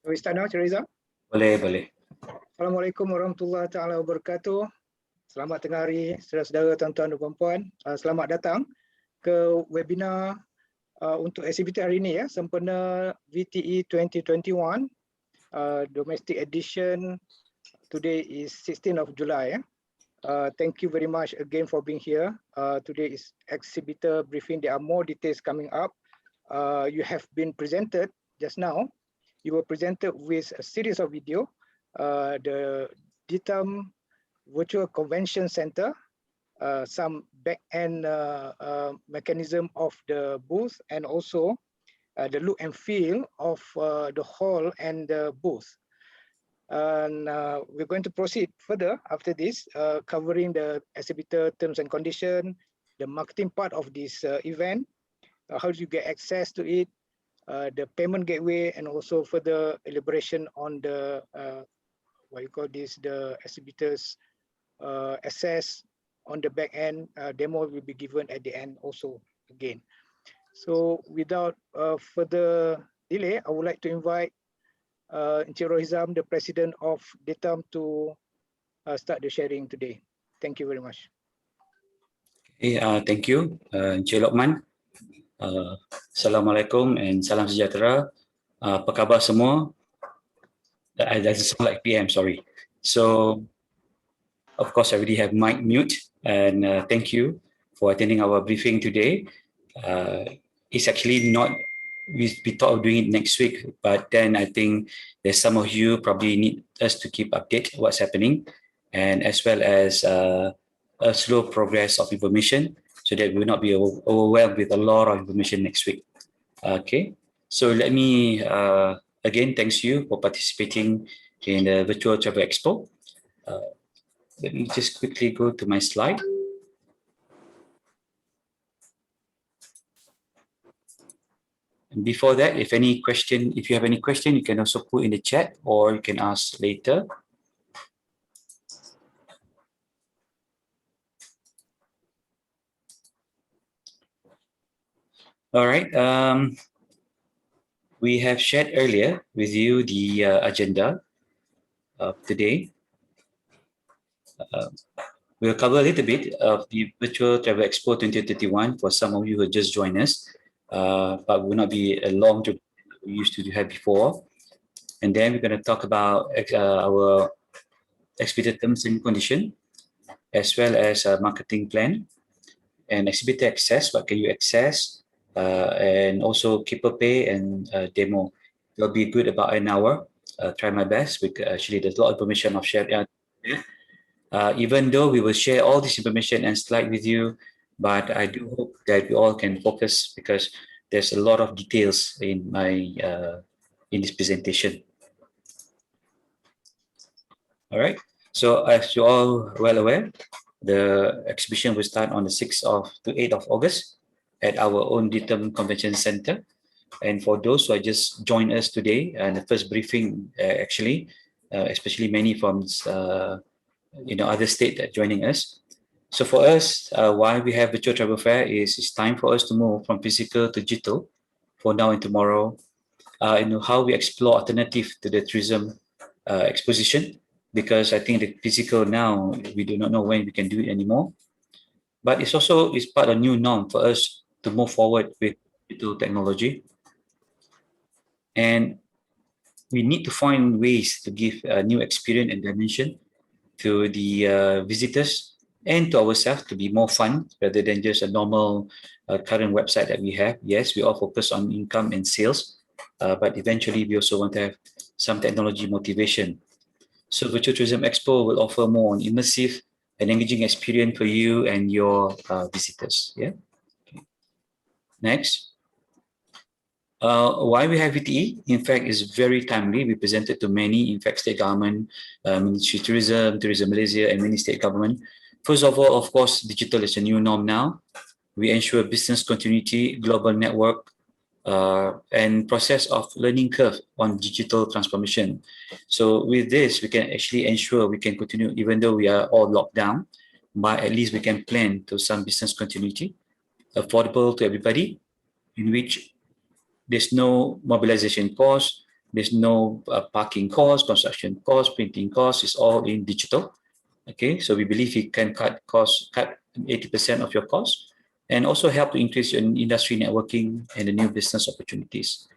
We start now, Rizal? Boleh. Assalamualaikum warahmatullahi taala wabarakatuh. Selamat tengah hari, saudara-saudara, tuan-tuan dan puan-puan. Selamat datang ke webinar untuk aktiviti hari ini ya, sempena VTE 2021 domestic edition. Today is 16th of July. Thank you very much again for being here. Today is Exhibitor Briefing. There are more details coming up. You have been presented just now. You were presented with a series of video, the DITAM Virtual Convention Center, some back-end mechanism of the booth, and also the look and feel of the hall and the booth. And we're going to proceed further after this, covering the exhibitor terms and conditions, the marketing part of this event, how do you get access to it, the payment gateway, and also further elaboration on the what you call this, the exhibitors access on the back end. Demo will be given at the end also again. So without further delay, I would like to invite Encik Rohizam, the president of DITAM, to start the sharing today. Thank you very much. Okay, thank you, Encik Lokman. Assalamualaikum and salam sejahtera. Apa khabar semua? That doesn't sound like PM, sorry. So, of course, I already have mic mute, and thank you for attending our briefing today. It's actually not, we thought of doing it next week, but then I think there's some of you probably need us to keep update what's happening, and as well as a slow progress of information, so that we will not be overwhelmed with a lot of information next week. Okay, so let me again thanks you for participating in the Virtual Travel Expo. Let me just quickly go to my slide. And before that, if you have any question, you can also put in the chat or you can ask later. All right. We have shared earlier with you the agenda of today. We'll cover a little bit of the Virtual Travel Expo 2021 for some of you who just joined us, but will not be a long trip we used to have before. And then we're going to talk about our exhibitor terms and condition, as well as a marketing plan, and exhibitor access, what can you access, and also keeper pay and demo. It'll be good about an hour. Try my best because actually there's a lot of information of shared. Even though we will share all this information and slide with you, but I do hope that we all can focus because there's a lot of details in in this presentation. All right. So as you all well aware, the exhibition will start on the 6th to 8th of August at our own Ditam Convention Center. And for those who are just joined us today, and the first briefing actually, especially many from other state that joining us. So for us, why we have virtual travel fair is it's time for us to move from physical to digital for now and tomorrow. How we explore alternative to the tourism exposition, because I think the physical now we do not know when we can do it anymore. But it's also part of new norm for us to move forward with digital technology, and we need to find ways to give a new experience and dimension to the visitors and to ourselves to be more fun rather than just a normal current website that we have. Yes, we all focus on income and sales, but eventually we also want to have some technology motivation. So Virtual Tourism Expo will offer more on immersive and engaging experience for you and your visitors. Yeah. Okay. Next. Why we have VTE, in fact, is very timely. We presented to many, in fact, state government, Ministry of Tourism, Tourism Malaysia, and many state government. First of all, of course, digital is a new norm now. We ensure business continuity, global network, and process of learning curve on digital transformation. So with this, we can actually ensure we can continue, even though we are all locked down, but at least we can plan to some business continuity, affordable to everybody, in which there's no mobilization cost, there's no parking cost, construction cost, printing cost. It's all in digital. Okay, so we believe it can cut 80% of your cost, and also help to increase your industry networking and the new business opportunities.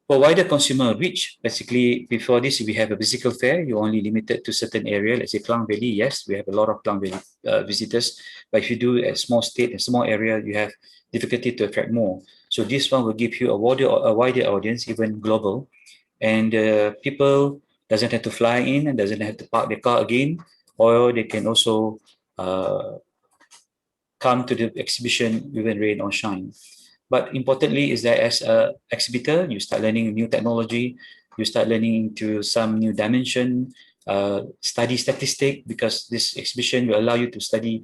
For wider consumer reach, basically before this, if we have a physical fair, you're only limited to certain area. Let's say Klang Valley, yes, we have a lot of Klang Valley visitors, but if you do a small state, a small area, you have difficulty to attract more. So this one will give you a wider audience, even global, and people doesn't have to fly in and doesn't have to park their car again, or they can also come to the exhibition even rain or shine. But importantly is that as an exhibitor, you start learning new technology, you start learning into some new dimension, study statistic, because this exhibition will allow you to study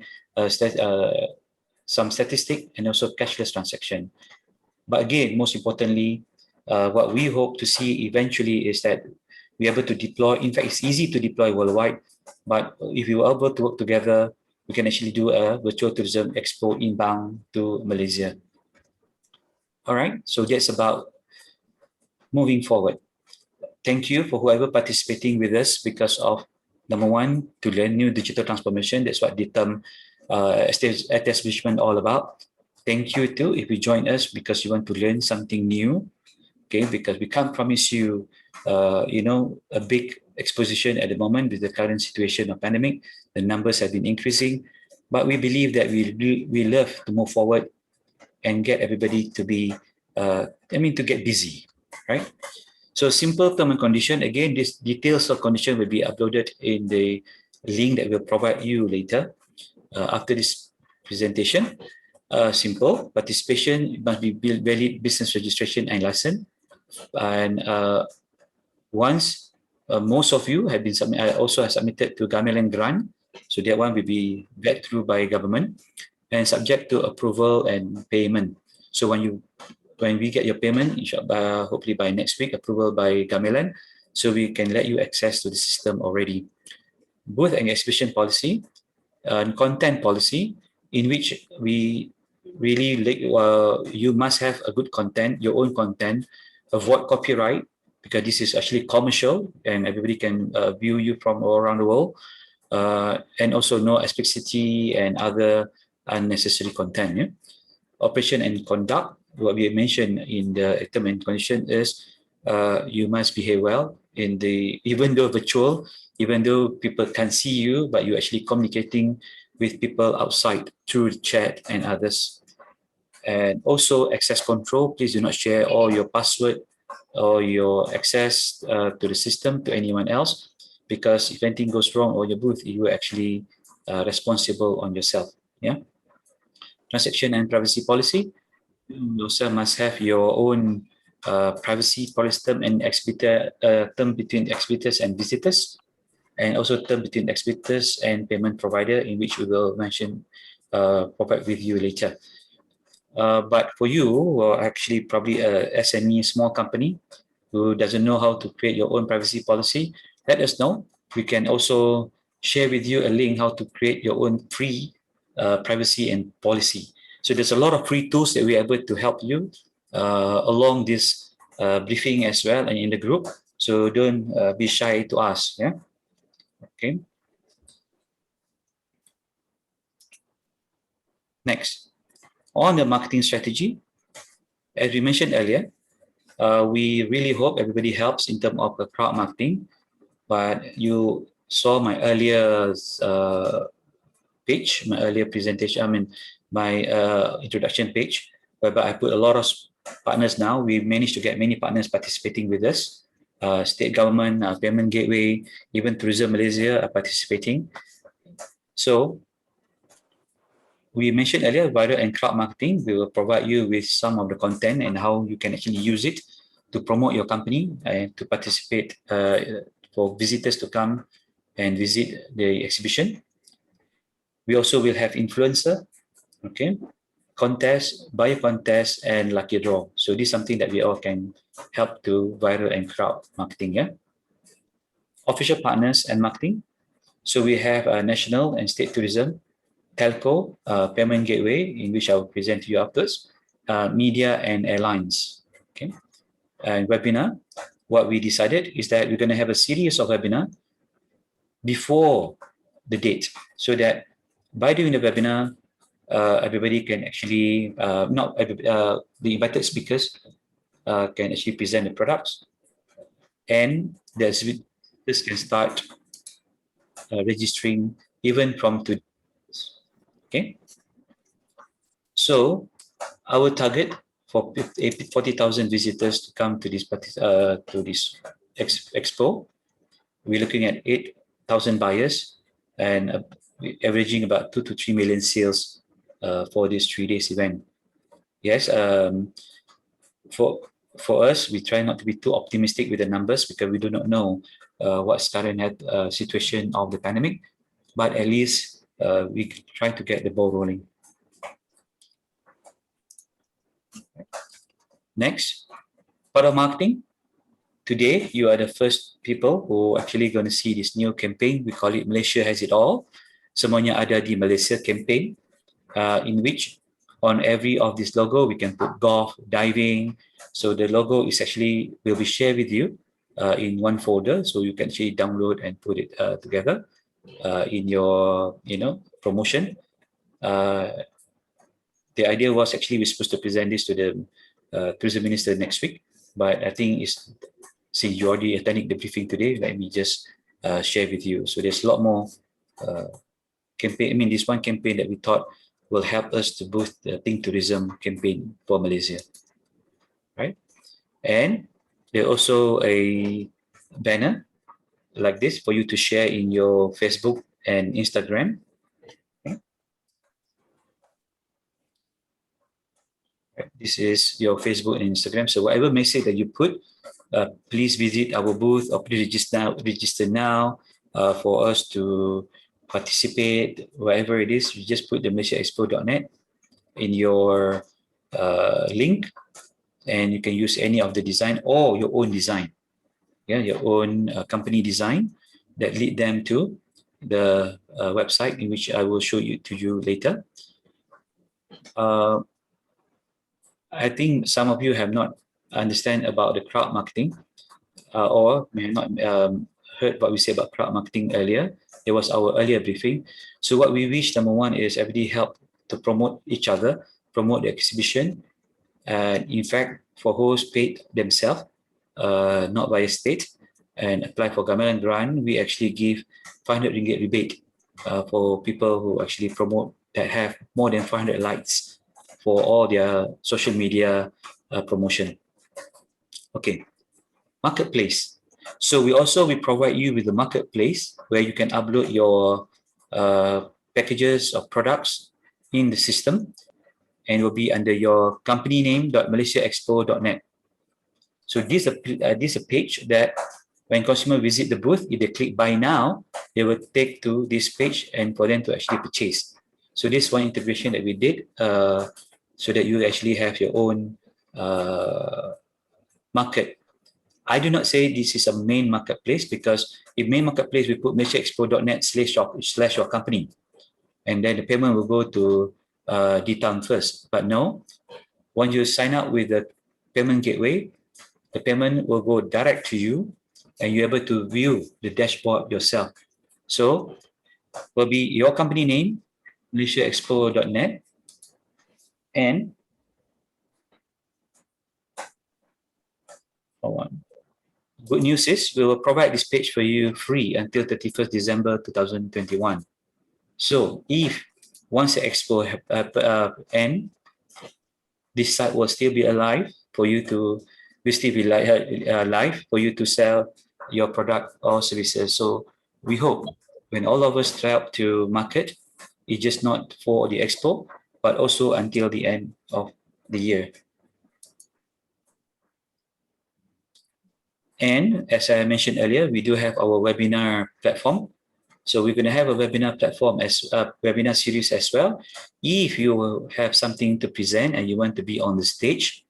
some statistic and also cashless transaction. But again, most importantly, what we hope to see eventually is that we're able to deploy. In fact, it's easy to deploy worldwide, but if we were able to work together, we can actually do a virtual tourism expo inbound to Malaysia. All right, so that's about moving forward. Thank you for whoever participating with us because of, number one, to learn new digital transformation. That's what Ditam establishment all about. Thank you too if you join us because you want to learn something new. Okay, because we can't promise you, a big exposition at the moment with the current situation of pandemic. The numbers have been increasing, but we believe that we love to move forward and get everybody to be, to get busy, right? So simple term and condition. Again, these details of condition will be uploaded in the link that we'll provide you later after this presentation. Simple participation must be valid business registration and license. And once most of you have been also have submitted to Gamelan grant, so that one will be vetted through by government and subject to approval and payment. So when we get your payment, hopefully by next week, approval by Gamelan, so we can let you access to the system already. Booth and exhibition policy and content policy, in which we really you must have a good content, your own content, avoid copyright, because this is actually commercial and everybody can view you from all around the world, and also no explicitity and other unnecessary content. Yeah? Operation and conduct, what we mentioned in the term and condition is you must behave well, even though virtual, even though people can't see you, but you're actually communicating with people outside through chat and others. And also access control, please do not share all your password or your access to the system to anyone else, because if anything goes wrong on your booth, you are actually responsible on yourself. Yeah. Transaction and privacy policy. You also must have your own privacy policy term and exhibitor term between exhibitors and visitors, and also term between exhibitors and payment provider, in which we will mention provide with you later. But for you, who are actually probably a SME, small company, who doesn't know how to create your own privacy policy, let us know. We can also share with you a link how to create your own free privacy and policy. So there's a lot of free tools that we're able to help you along this briefing as well and in the group. So don't be shy to ask. Yeah. Okay. Next, on the marketing strategy, as we mentioned earlier, we really hope everybody helps in terms of the crowd marketing. But you saw my earlier page, my earlier presentation, my introduction page, whereby I put a lot of partners now. We managed to get many partners participating with us. State government, payment gateway, even Tourism Malaysia are participating. So we mentioned earlier, viral and crowd marketing. We will provide you with some of the content and how you can actually use it to promote your company and to participate for visitors to come and visit the exhibition. We also will have influencer, okay, contest, buyer contest, and lucky draw. So this is something that we all can help to viral and crowd marketing. Yeah. Official partners and marketing. So we have national and state tourism, telco, payment gateway, in which I will present to you afterwards, media and airlines. Okay. And webinar. What we decided is that we're going to have a series of webinar before the date, so that by doing the webinar, everybody can actually, the invited speakers can actually present the products, and the exhibitors can start registering even from today. Okay. So our target for 40,000 visitors to come to this expo. We're looking at 8,000 buyers and averaging about 2 to 3 million sales for this 3 days event. Yes, for us, we try not to be too optimistic with the numbers because we do not know what's current situation of the pandemic, but at least we try to get the ball rolling. Next, part of marketing. Today, you are the first people who are actually going to see this new campaign. We call it Malaysia Has It All. Semuanya Ada di Malaysia campaign, in which on every of this logo, we can put golf, diving. So the logo is actually, will be shared with you in one folder. So you can actually download and put it together in your, promotion. The idea was actually we're supposed to present this to the tourism minister next week, but I think since you already attending the briefing today, let me just share with you. So there's a lot more campaign. This one campaign that we thought will help us to boost the Think Tourism campaign for Malaysia, right? And there's also a banner like this for you to share in your Facebook and Instagram. This is your Facebook and Instagram. So whatever message that you put, please visit our booth or please register now for us to participate. Whatever it is, you just put the malaysiaexpo.net in your link, and you can use any of the design or your own design. Yeah, your own company design that lead them to the website, in which I will show you to you later. I think some of you have not understand about the crowd marketing or may have not heard what we say about crowd marketing earlier. It was our earlier briefing. So what we wish, number one, is everybody help to promote each other, promote the exhibition. In fact, for hosts paid themselves, not by a state. and apply for Gamelan grant, we actually give 500 ringgit rebate for people who actually promote that have more than 500 likes for all their social media promotion. Okay, marketplace. So we provide you with the marketplace where you can upload your packages of products in the system, and it will be under your company name .malaysiaexpo.net. So this is a page that when consumer visit the booth, if they click buy now, they will take to this page and for them to actually purchase. So this is one integration that we did so that you actually have your own market. I do not say this is a main marketplace, because in main marketplace, we put malaysiaexpo.net/your company. And then the payment will go to DTAM first. But no, once you sign up with the payment gateway, the payment will go direct to you and you're able to view the dashboard yourself. So will be your company name, malaysiaexpo.net, and good news is we will provide this page for you free until 31st December 2021. So if once the expo end, this site will still be alive for you to live for you to sell your product or services. So we hope when all of us try out to market, it's just not for the expo, but also until the end of the year. And as I mentioned earlier, we do have our webinar platform. So we're going to have a webinar platform as a webinar series as well. If you have something to present and you want to be on the stage,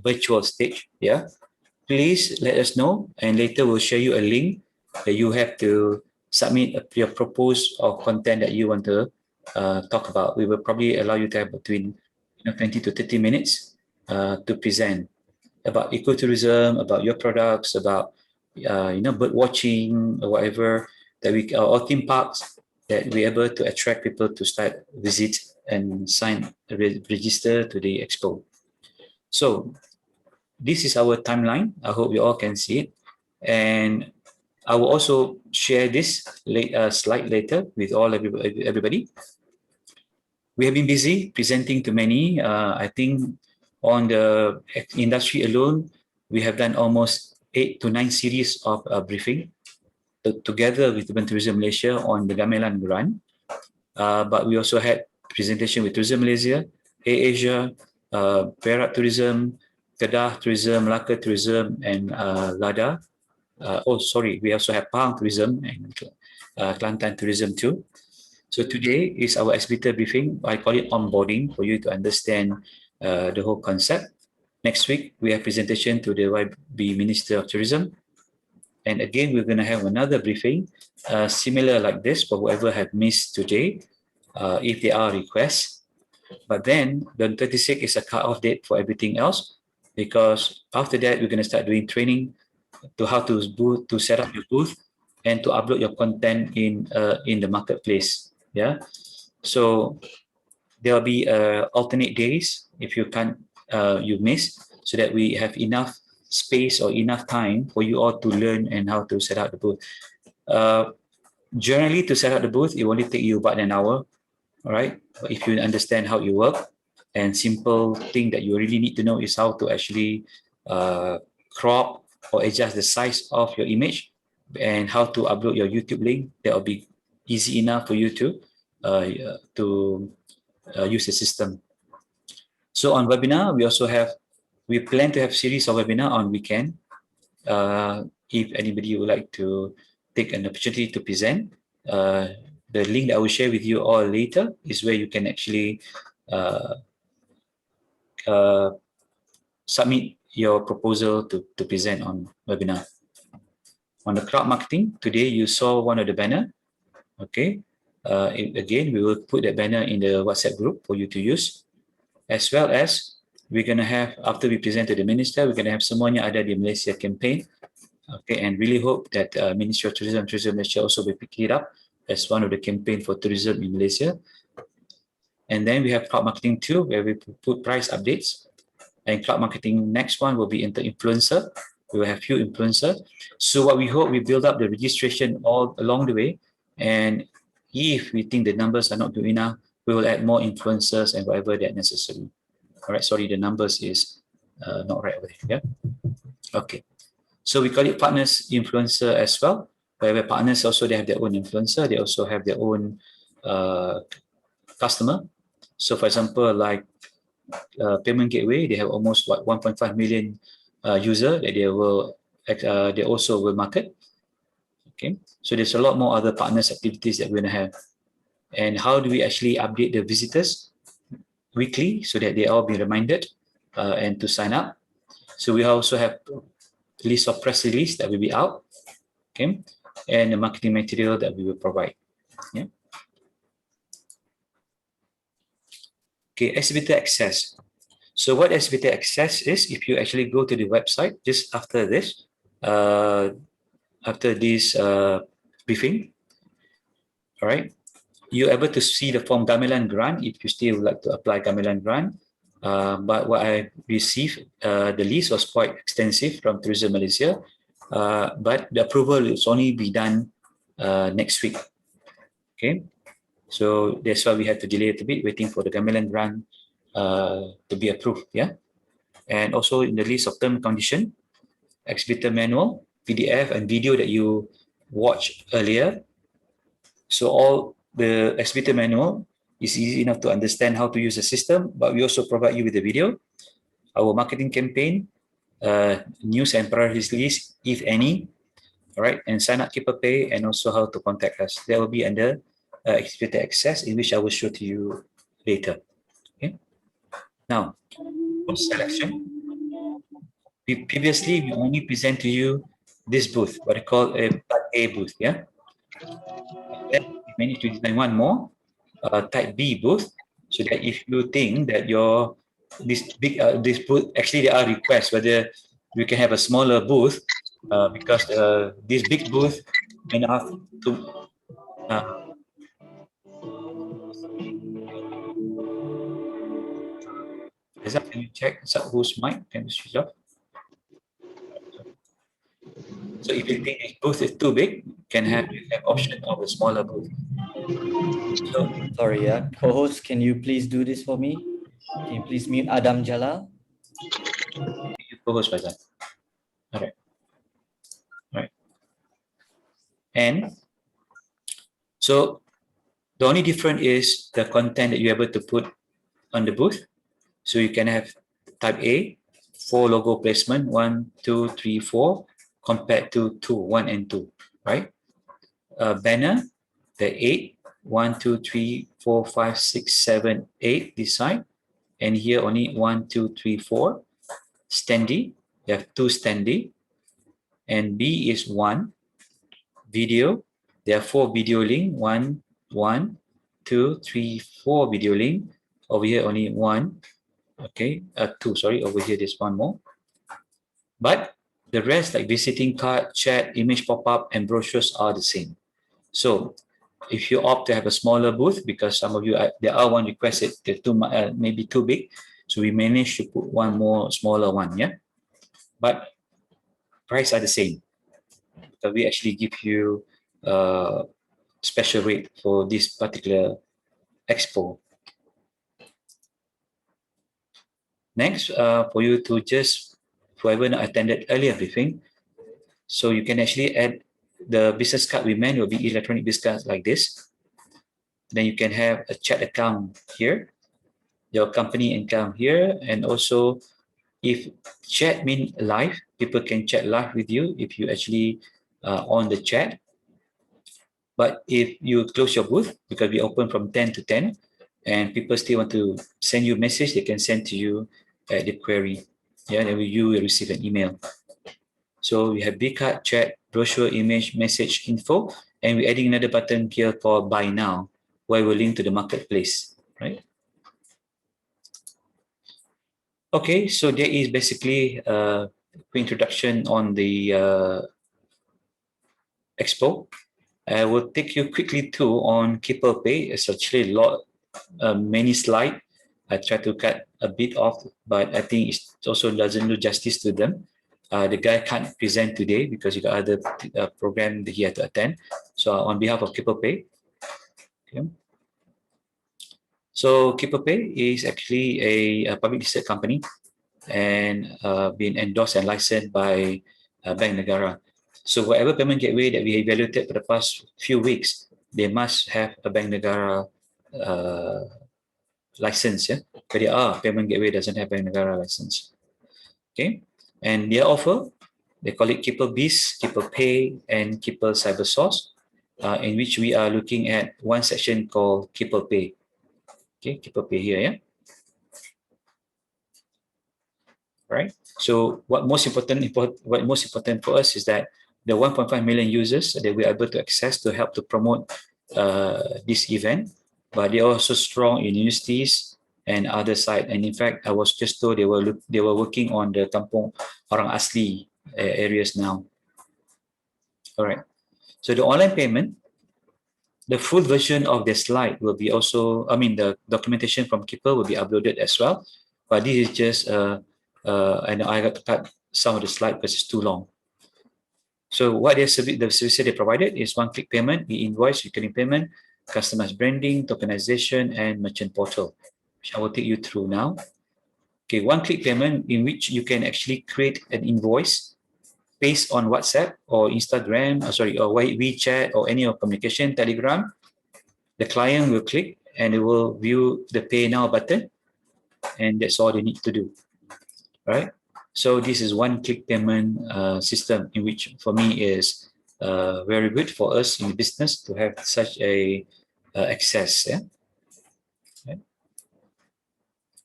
virtual stage, yeah, please let us know, and later we'll share you a link that you have to submit your proposed or content that you want to talk about. We will probably allow you to have between 20 to 30 minutes to present about ecotourism, about your products, about bird watching or whatever that we or theme parks that we're able to attract people to start visit and register to the expo. So this is our timeline. I hope you all can see it, and I will also share this slide later with everybody. We have been busy presenting to many. I think on the industry alone, we have done almost 8 to 9 series of briefing together with Urban Tourism Malaysia on the Gamelan Grant. But we also had presentation with Tourism Malaysia, AirAsia, Perak Tourism, Kedah Tourism, Melaka Tourism, and Lada. We also have Pahang Tourism and Kelantan Tourism too. So today is our exhibitor briefing. I call it onboarding for you to understand the whole concept. Next week, we have presentation to the YB Minister of Tourism. And again, we're going to have another briefing similar like this for whoever have missed today, if there are requests. But then the 26th is a cut-off date for everything else, because after that, we're going to start doing training to how to set up your booth and to upload your content in the marketplace. Yeah. So there will be alternate days if you can't, you miss, so that we have enough space or enough time for you all to learn and how to set up the booth. Generally, to set up the booth, it only take you about an hour. All right. But if you understand how you work, and simple thing that you really need to know is how to actually crop or adjust the size of your image and how to upload your YouTube link, that will be easy enough for you to use the system. So on webinar, we plan to have series of webinar on weekend. If anybody would like to take an opportunity to present, the link that I will share with you all later is where you can actually submit your proposal to present on webinar. On the crowd marketing, today you saw one of the banner. Okay. Again, we will put that banner in the WhatsApp group for you to use, as well as we're going to have, after we present to the minister, we're going to have Semuanya Ada di Malaysia campaign. Okay, and really hope that Ministry of Tourism Malaysia also will pick it up as one of the campaign for tourism in Malaysia. And then we have cloud marketing too, where we put price updates. And cloud marketing, next one will be influencer. We will have few influencers. So what we hope, we build up the registration all along the way. And if we think the numbers are not good enough, we will add more influencers and whatever that necessary. All right, sorry, the numbers is not right over there. Yeah. Okay. So we call it partners influencer as well. Where partners also, they have their own influencer. They also have their own customer. So for example, like payment gateway, they have almost 1.5 million user that they also will market. Okay, so there's a lot more other partners activities that we're gonna have. And how do we actually update the visitors weekly so that they all be reminded and to sign up? So we also have a list of press release that will be out, okay, and the marketing material that we will provide. Yeah. Okay, exhibitor access. So what exhibitor access is, if you actually go to the website just after this briefing, all right, you're able to see the form gamelan grant if you still would like to apply gamelan grant. But what I received, the list was quite extensive from Tourism Malaysia, but the approval is only be done next week. Okay, so that's why we had to delay it a bit, waiting for the gamelan grant to be approved. Yeah, and also in the list of term and condition, exhibitor manual, PDF, and video that you watched earlier. So all the exhibitor manual is easy enough to understand how to use the system, but we also provide you with the video, our marketing campaign, news and priorities list, if any, all right, and sign up, keep a pay, and also how to contact us. That will be under exhibitor access, in which I will show to you later. Okay. Now, post selection. Previously, we only present to you this booth, what I call a Type A booth. Yeah. Then we managed to design one more, Type B booth, so that if you think that this booth, actually there are requests whether we can have a smaller booth because this big booth may not have to. Can you check whose mic can you switch off? So if you think this booth is too big, you have option of a smaller booth. So, sorry, co-host, can you please do this for me? Can you please mute Adam Jalal? You co-host, Faizan. All right. All right. And so the only difference is the content that you're able to put on the booth. So you can have Type A, 4 logo placement, 1, 2, 3, 4, compared to 2, 1 and 2, right? Banner, the 8, 1, 2, 3, 4, 5, 6, 7, 8 this side. And here only 1, 2, 3, 4. Standee, you have 2 standee. And B is 1. Video, there are 4 video link, 1, 1, 2, 3, 4 video link. Over here only 1. Okay, 2, sorry, over here there's 1 more. But the rest, like visiting card, chat, image pop-up, and brochures are the same. So if you opt to have a smaller booth, because some of you, there are one requested, they're maybe too big, so we managed to put one more smaller one, yeah? But price are the same. So we actually give you special rate for this particular expo. Next, for you to just, whoever attended earlier briefing, so you can actually add the business card we meant will be electronic business cards like this. Then you can have a chat account here, your company account here, and also if chat means live, people can chat live with you if you actually on the chat. But if you close your booth, because we open from 10 to 10, and people still want to send you a message, they can send to you at the query. Yeah, then you will receive an email. So we have big card, chat, brochure, image, message, info, and we're adding another button here called Buy Now, where we'll link to the marketplace, right? Okay, so there is basically a introduction on the expo. I will take you quickly too on Keeper Pay. It's actually many slides. I try to cut a bit off, but I think it also doesn't do justice to them. The guy can't present today because he got other program that he had to attend. So on behalf of Keeper Pay, okay. So Keeper Pay is actually a public listed company and been endorsed and licensed by Bank Negara. So whatever payment gateway that we evaluated for the past few weeks, they must have a Bank Negara license. Yeah, but there are payment gateway doesn't have Bank Negara license. Okay, and their offer, they call it Keeper Biz, Keeper Pay, and Keeper Cyber Source, in which we are looking at one section called Keeper Pay. Okay, Keeper Pay here, yeah. Right. So what most important for us is that the 1.5 million users that we are able to access to help to promote this event, but they are also strong in universities and other side. And in fact, I was just told they were working on the Kampung Orang Asli areas now. All right. So the online payment, the full version of the slide will be also, the documentation from Keeper will be uploaded as well. But this is just and I got to cut some of the slide because it's too long. So what the service they provided is one-click payment, e-invoice, recurring payment, customized branding, tokenization, and merchant portal, which I will take you through now. Okay, one-click payment in which you can actually create an invoice based on WhatsApp or Instagram, or WeChat or any of communication, Telegram. The client will click and it will view the Pay Now button, and that's all they need to do. Right? So this is one-click payment system in which, for me, is very good for us in business to have such a access. Yeah. Right.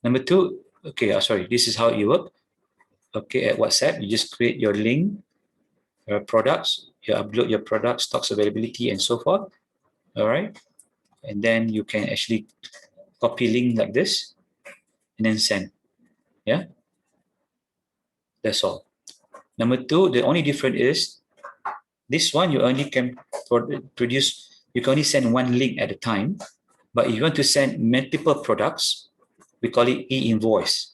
Number two, okay, sorry, this is how it works. Okay, at WhatsApp, you just create your link, your products, you upload your products, stocks availability, and so forth. All right, and then you can actually copy link like this and then send. Yeah. That's all. Number two, the only difference is this one you only can produce, you can only send one link at a time. But if you want to send multiple products, we call it e-invoice.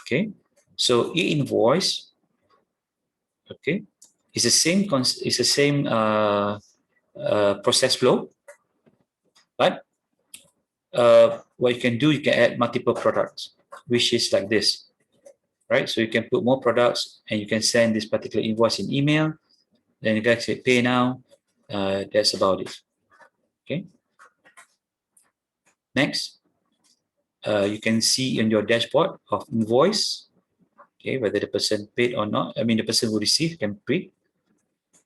Okay. So e-invoice, okay, it's the same process flow, but what you can do, you can add multiple products, which is like this. Right, so you can put more products and you can send this particular invoice in email. Then you guys say pay now. That's about it. Okay. Next, you can see in your dashboard of invoice, okay, whether the person paid or not. The person who received can pay,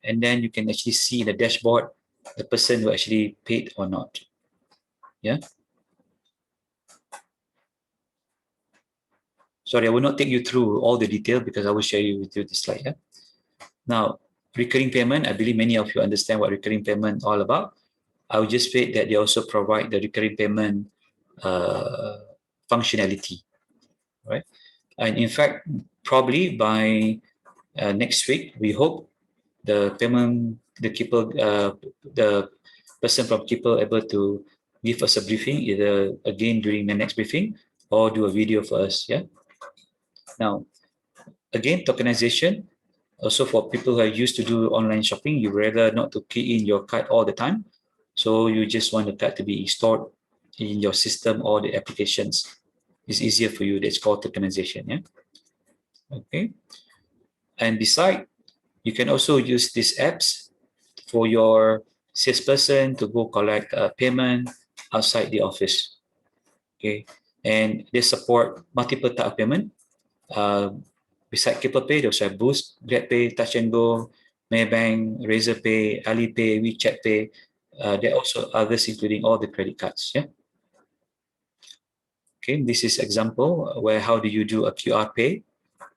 and then you can actually see in the dashboard the person who actually paid or not. Yeah. Sorry, I will not take you through all the detail because I will share with you this slide. Yeah. Now, recurring payment, I believe many of you understand what recurring payment is all about. I will just state that they also provide the recurring payment functionality, right? And in fact, probably by next week, we hope the person from Keeper able to give us a briefing, either again during the next briefing or do a video for us. Yeah. Now, again, tokenization. Also, for people who are used to do online shopping, you rather not to key in your card all the time. So you just want the card to be stored in your system or the applications. It's easier for you. That's called tokenization. Yeah. Okay. And beside, you can also use these apps for your salesperson to go collect a payment outside the office. Okay. And they support multiple type of payment. Beside Keeper Pay, they also have Boost, GrabPay, Touch and Go, Maybank, Razorpay, Alipay, WeChat Pay. There are also others, including all the credit cards. Yeah. Okay, this is example where how do you do a QR pay,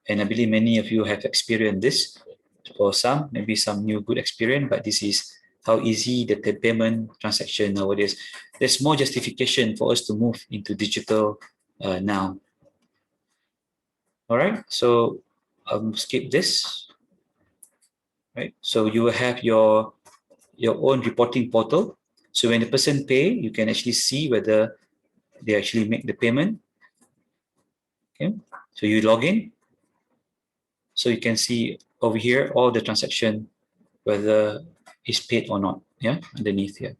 and I believe many of you have experienced this. For some, maybe some new good experience, but this is how easy the payment transaction nowadays. There's more justification for us to move into digital now. All right, so skip this. Right, so you will have your own reporting portal. So when the person pay, you can actually see whether they actually make the payment. Okay, so you log in, so you can see over here all the transaction, whether it's paid or not, yeah, underneath here.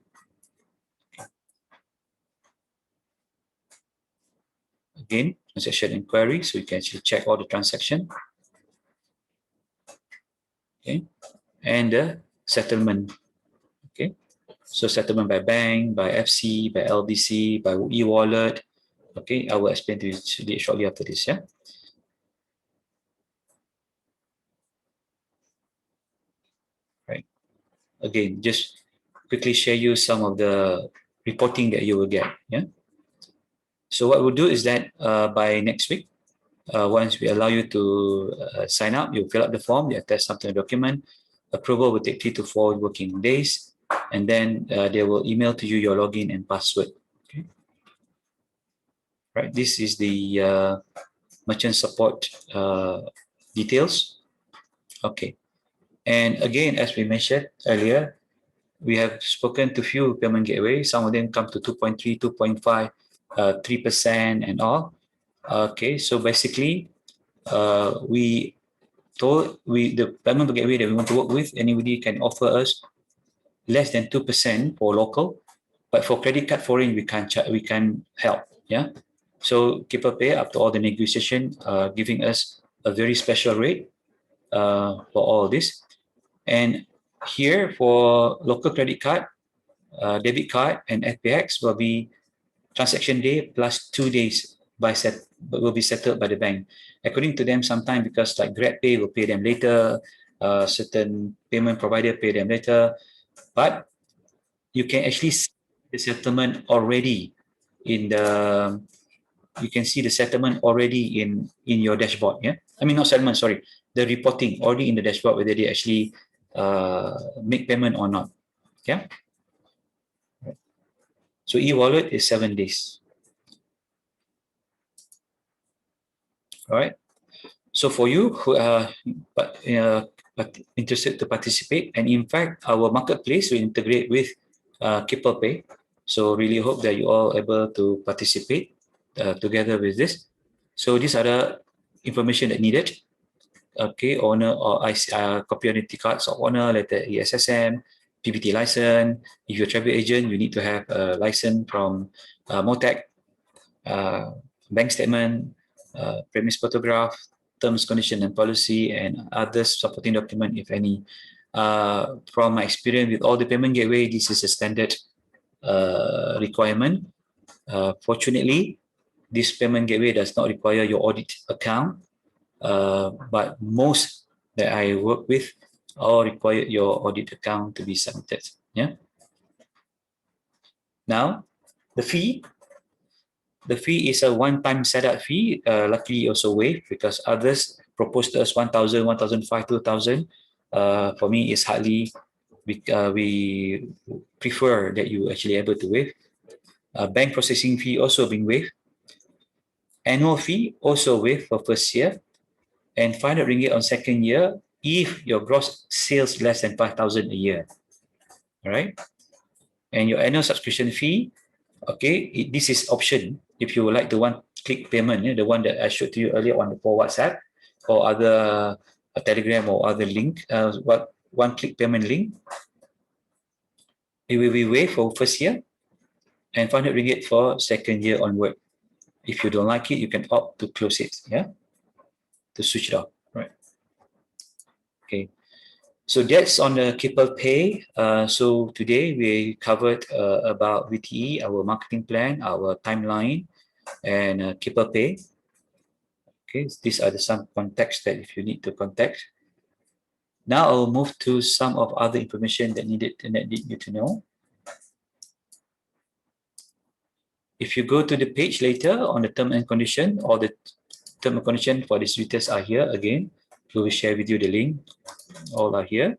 Again, transaction inquiry, so you can actually check all the transaction. Okay, and the settlement. Okay, so settlement by bank, by FC, by LBC, by e-wallet. Okay, I will explain to you shortly after this. Yeah. Right. Again, just quickly share you some of the reporting that you will get. Yeah. So what we'll do is that by next week, once we allow you to sign up, you fill out the form, you attach something to the document. Approval will take 3 to 4 working days, and then they will email to you your login and password. Okay. Right. This is the merchant support details. Okay. And again, as we mentioned earlier, we have spoken to few payment gateways. Some of them come to 2.3, 2.5, 3%, and all. Okay, so basically, we told the payment gateway that we want to work with, anybody can offer us less than 2% for local, but for credit card foreign we can help. Yeah, so Keeper Pay, after all the negotiation, giving us a very special rate for all this. And here for local credit card, debit card, and FPX will be transaction day plus 2 days will be settled by the bank. According to them, sometimes because like GrabPay will pay them later, certain payment provider pay them later, but you can actually see the settlement already in the. You can see the settlement already in your dashboard. Yeah, I mean not settlement. Sorry, the reporting already in the dashboard whether they actually make payment or not. Yeah. So e-wallet is 7 days. All right. So for you who are interested to participate, and in fact, our marketplace will integrate with Keeper Pay. So really hope that you all able to participate together with this. So these are the information that needed. Okay, owner or copy identity cards of owner, letter ESSM, PBT license. If you're a travel agent, you need to have a license from MOTEC, bank statement, premise photograph, terms, condition, and policy, and other supporting document, if any. From my experience with all the payment gateway, this is a standard requirement. Fortunately, this payment gateway does not require your audit account, but most that I work with all require your audit account to be submitted. Yeah. Now, the fee. The fee is a one-time setup fee. Luckily, also waived because others proposed to us 1,000, 1,500, 2,000. For me, it's hardly. We prefer that you actually able to waive. Bank processing fee also being waived. Annual fee also waived for first year, and 500 ringgit on second year if your gross sales less than 5,000 a year. All right, and your annual subscription fee. Okay, this is option if you would like the one-click payment, the one that I showed to you earlier on for WhatsApp or other Telegram or other link. What one-click payment link? It will be waived for first year and 500 ringgit for second year onward. If you don't like it, you can opt to close it. Yeah, to switch it off. Right. Okay. So that's on the Keeper Pay. So today we covered about VTE, our marketing plan, our timeline, and Keeper Pay. Okay, these are some context that if you need to contact. Now I'll move to some of other information that need you to know. If you go to the page later on the term and condition, or the term and condition for distributors are here again. We will share with you the link. All are here.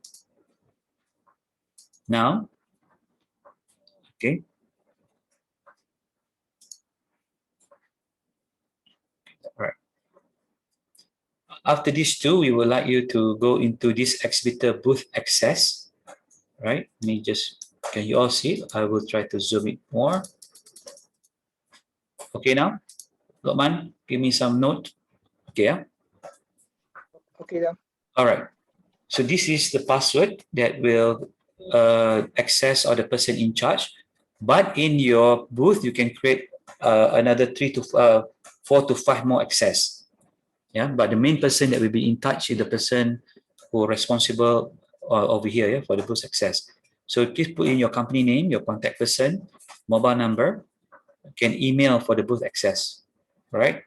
Now, okay. All right. After these two, we would like you to go into this exhibitor booth access. Right? Let me just, can you all see it? I will try to zoom it more. Okay now? Lokman, give me some note. Okay, yeah? Okay, then. All right. So this is the password that will access or the person in charge. But in your booth, you can create another 4 to 5 more access. Yeah, but the main person that will be in touch is the person who responsible over here, yeah, for the booth access. So please put in your company name, your contact person, mobile number, can email for the booth access. All right.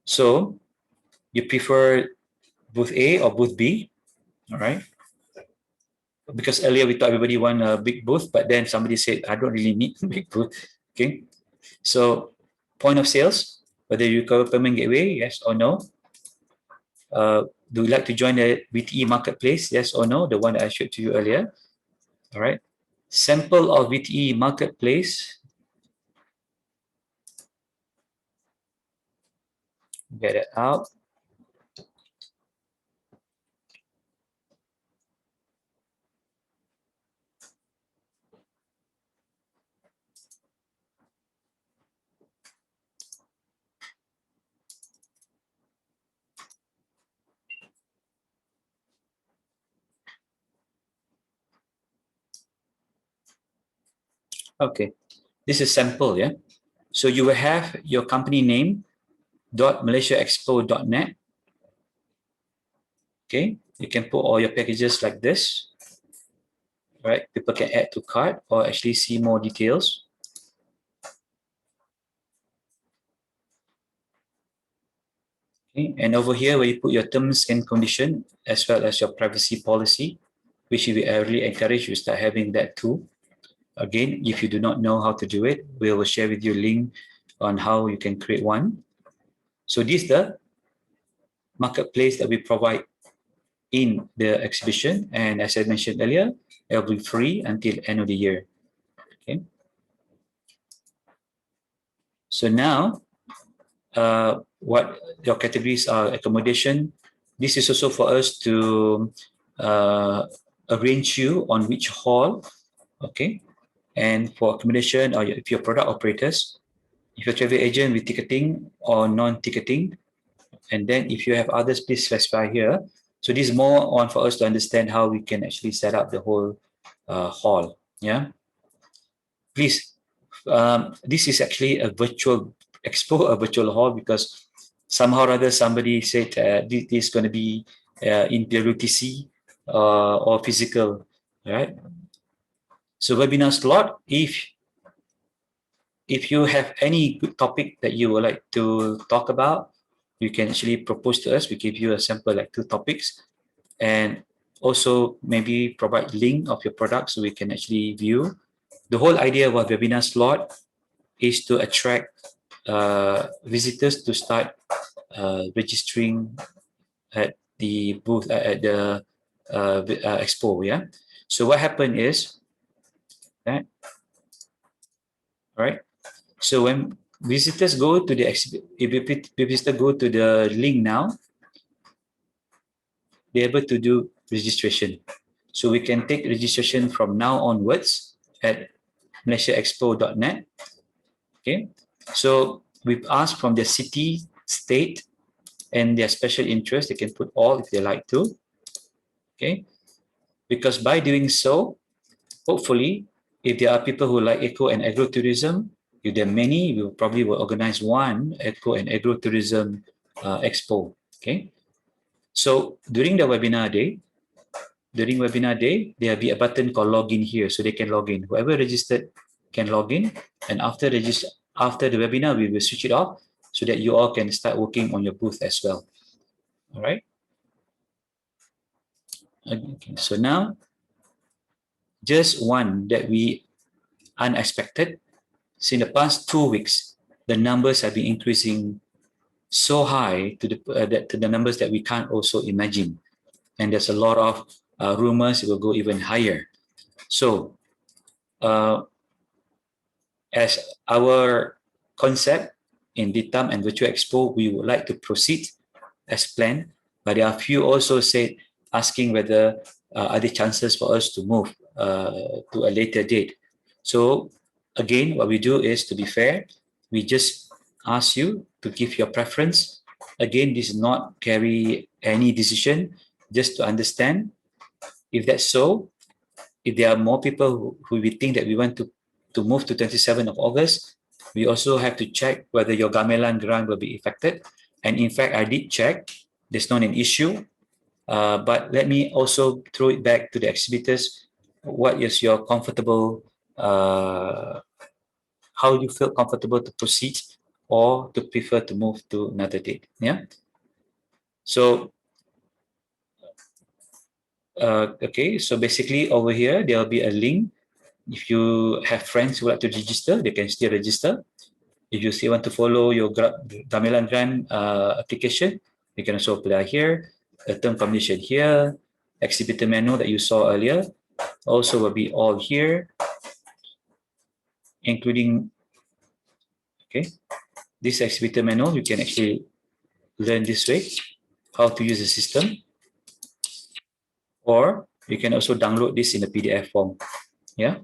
So you prefer booth A or booth B? All right. Because earlier we thought everybody want a big booth, but then somebody said, I don't really need a big booth. Okay. So point of sales, whether you cover payment gateway, yes or no. Do you like to join the VTE marketplace? Yes or no? The one that I showed to you earlier. All right. Sample of VTE marketplace. Get it out. Okay. This is sample, yeah. So you will have your company name .malaysiaexpo.net. Okay, you can put all your packages like this. Right, people can add to cart or actually see more details. Okay, and over here where you put your terms and condition as well as your privacy policy, which we really encourage you to start having that too. Again, if you do not know how to do it, we will share with you a link on how you can create one. So this is the marketplace that we provide in the exhibition, and as I mentioned earlier, it will be free until end of the year. Okay. So now, what your categories are: accommodation. This is also for us to arrange you on which hall. Okay. And for accommodation, or if you're product operators, if you're travel agent with ticketing or non-ticketing, and then if you have others, please specify here. So this is more on for us to understand how we can actually set up the whole hall. Yeah. Please, this is actually a virtual expo, a virtual hall, because somehow or other somebody said this is going to be in PWTC or physical, right? So webinar slot, if you have any good topic that you would like to talk about, you can actually propose to us. We give you a sample like 2 topics, and also maybe provide link of your product so we can actually view. The whole idea of a webinar slot is to attract visitors to start registering at the booth at the expo. Yeah. So what happened is that, right? So when visitors go to the exhibit, if visitors go to the link now, they're able to do registration. So we can take registration from now onwards at malaysiaexpo.net. Okay. So we've asked from the city, state, and their special interest. They can put all if they like to. Okay. Because by doing so, hopefully, if there are people who like eco and agro-tourism, if there are many, we will probably organize one eco and agro-tourism expo. Okay. So during the webinar day, there will be a button called login here, so they can log in. Whoever registered can log in, and after the webinar, we will switch it off so that you all can start working on your booth as well. All right. Okay. So now, just one that we unexpected. So in the past 2 weeks, the numbers have been increasing so high to the numbers that we can't also imagine, and there's a lot of rumors it will go even higher. So, as our concept in DITAM and Virtual Expo, we would like to proceed as planned, but there are few also said asking whether are there chances for us to move to a later date. So again, what we do is, to be fair, we just ask you to give your preference. Again, this is not carry any decision, just to understand. If that's so, if there are more people who we think that we want to move to 27th of August, we also have to check whether your gamelan grant will be affected. And in fact, I did check. There's not an issue. But let me also throw it back to the exhibitors. What is your comfortable, how you feel comfortable to proceed or to prefer to move to another date? Yeah. So, okay. So basically over here, there'll be a link. If you have friends who like to register, they can still register. If you still want to follow your gamelan grant application, you can also apply here. The term condition here, exhibitor manual that you saw earlier also will be all here, including, okay, this exhibitor manual. You can actually learn this way, how to use the system, or you can also download this in a PDF form. Yeah.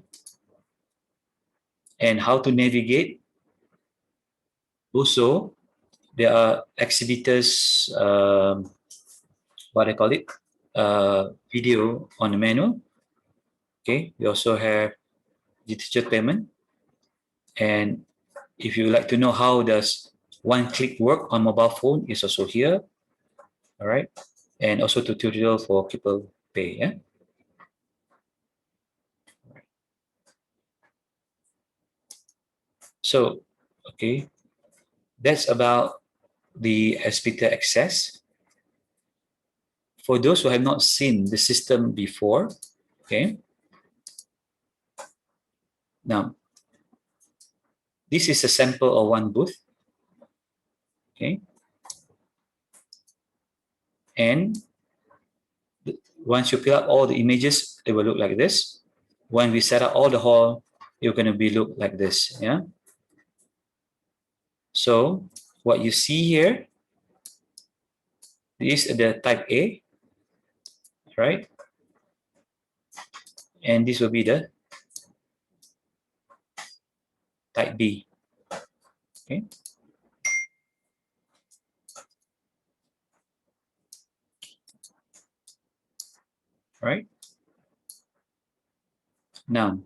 And how to navigate. Also, there are exhibitors, what I call it, video on the manual. Okay, we also have digital payment. And if you like to know how does one-click work on mobile phone, is also here. All right, and also tutorial for people pay. Yeah. So, okay, that's about the exhibitor access. For those who have not seen the system before, okay, now this is a sample of one booth, okay, and once you fill up all the images, it will look like this. When we set up all the hall, you're going to be look like this. Yeah. So what you see here is the type A, right? And this will be the type B. Okay. Right. Now,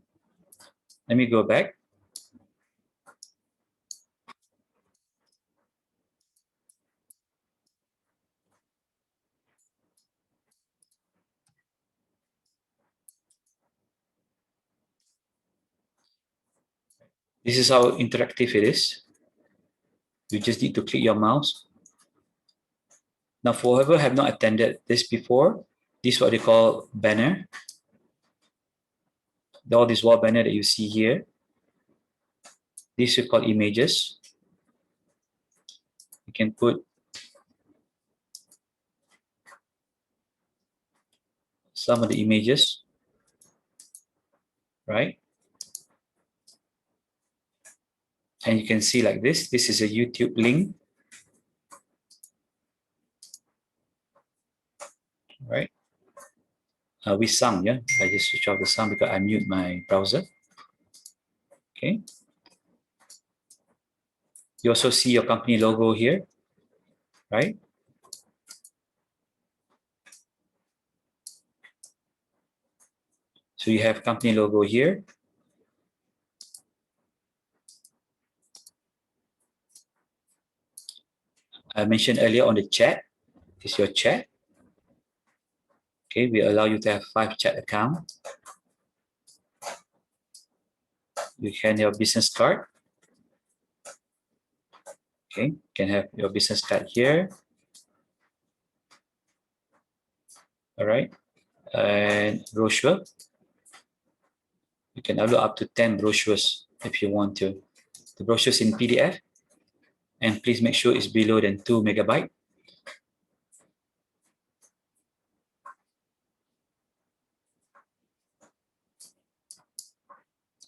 let me go back. This is how interactive it is. You just need to click your mouse. Now, for whoever have not attended this before, this is what they call banner. All this wall banner that you see here, this is called images. You can put some of the images, right? And you can see like this. This is a YouTube link, right? With sound, yeah. I just switch off the sound because I mute my browser. Okay. You also see your company logo here, right? So you have company logo here. I mentioned earlier on the chat, is your chat. Okay, we allow you to have 5 chat accounts. You can have your business card. Okay, you can have your business card here. All right, and brochure. You can upload up to 10 brochures if you want to. The brochures in PDF, and please make sure it's below than 2 megabytes.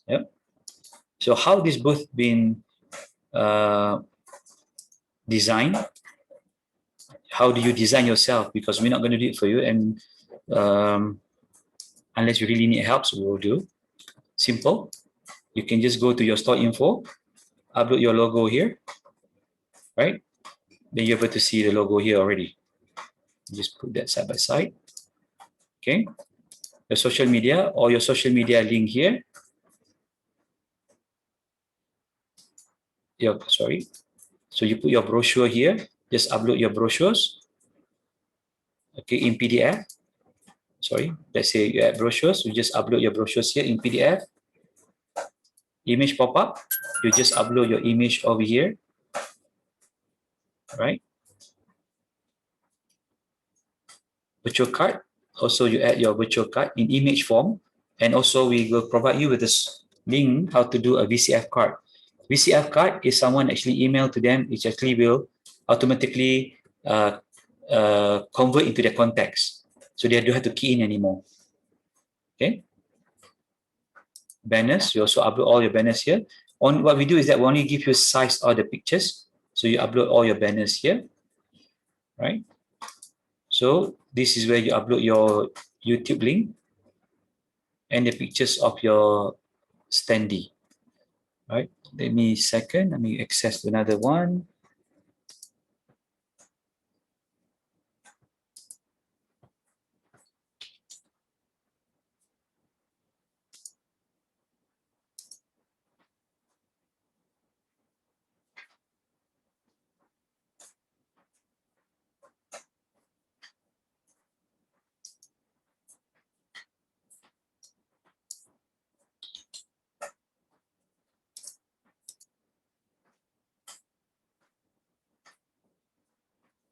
Yep. So how this booth been designed? How do you design yourself? Because we're not going to do it for you, and unless you really need help, so we will do. Simple. You can just go to your store info, upload your logo here, right? Then you're able to see the logo here already. Just put that side by side. Okay. your social media or your social media link here. Sorry. So you put your brochure here, just upload your brochures. Okay, in PDF. Sorry, let's say you add brochures, you just upload your brochures here in PDF. Image pop up, you just upload your image over here. Right? Virtual card, also you add your virtual card in image form, and also we will provide you with this link how to do a VCF card. VCF card is someone actually email to them, which actually will automatically convert into their contacts, so they don't have to key in anymore. Okay. Banners, you also upload all your banners here. What we do is that we only give you size of the pictures, so you upload all your banners here, right? So this is where you upload your YouTube link and the pictures of your standee, right? Let me access to another one.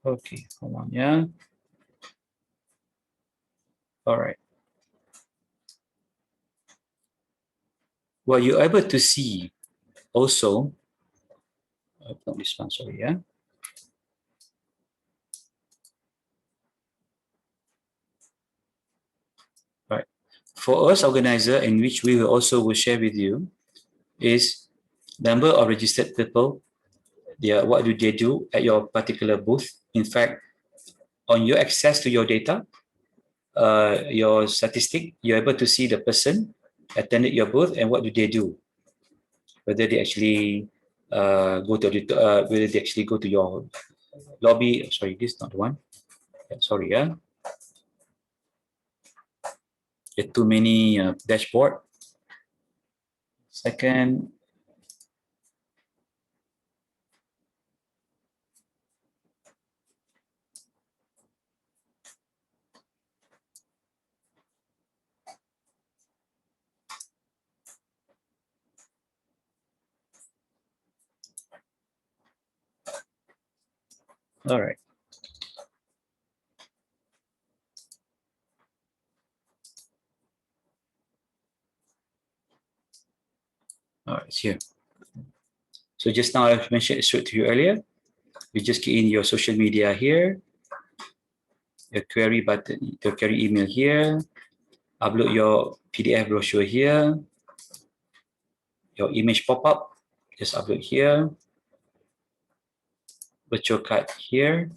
Okay, hold on, yeah. All right. Well, you're able to see also, not this one, sorry, yeah. Right. For us organizer, in which we will also share with you, is number of registered people. What do they do at your particular booth? In fact, on your access to your data, your statistic, you're able to see the person attended your booth and what do they do. Whether they actually whether they actually go to your lobby. Sorry, this is not the one. Sorry, yeah. There are too many dashboard. Second. All right. All right, it's here. So just now I've mentioned it to you earlier. You just key in your social media here, your query button, your query email here, upload your PDF brochure here, your image pop-up, just upload here, virtual card here,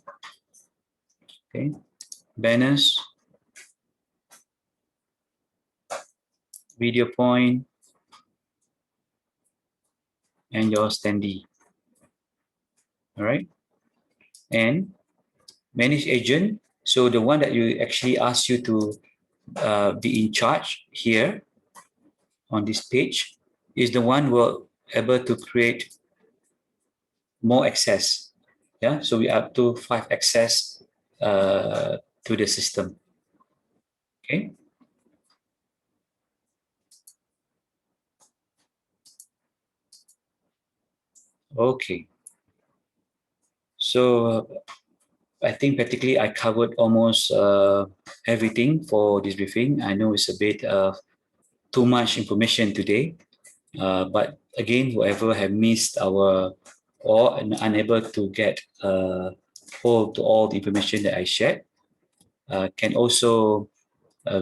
okay, banners, video point, and your standee. All right, and manage agent. So the one that you actually ask you to be in charge here on this page is the one who are able to create more access. Yeah, so we have to 5 access to the system. Okay. Okay. So I think practically I covered almost everything for this briefing. I know it's a bit too much information today, but again, whoever have missed our or unable to get hold to all the information that I shared can also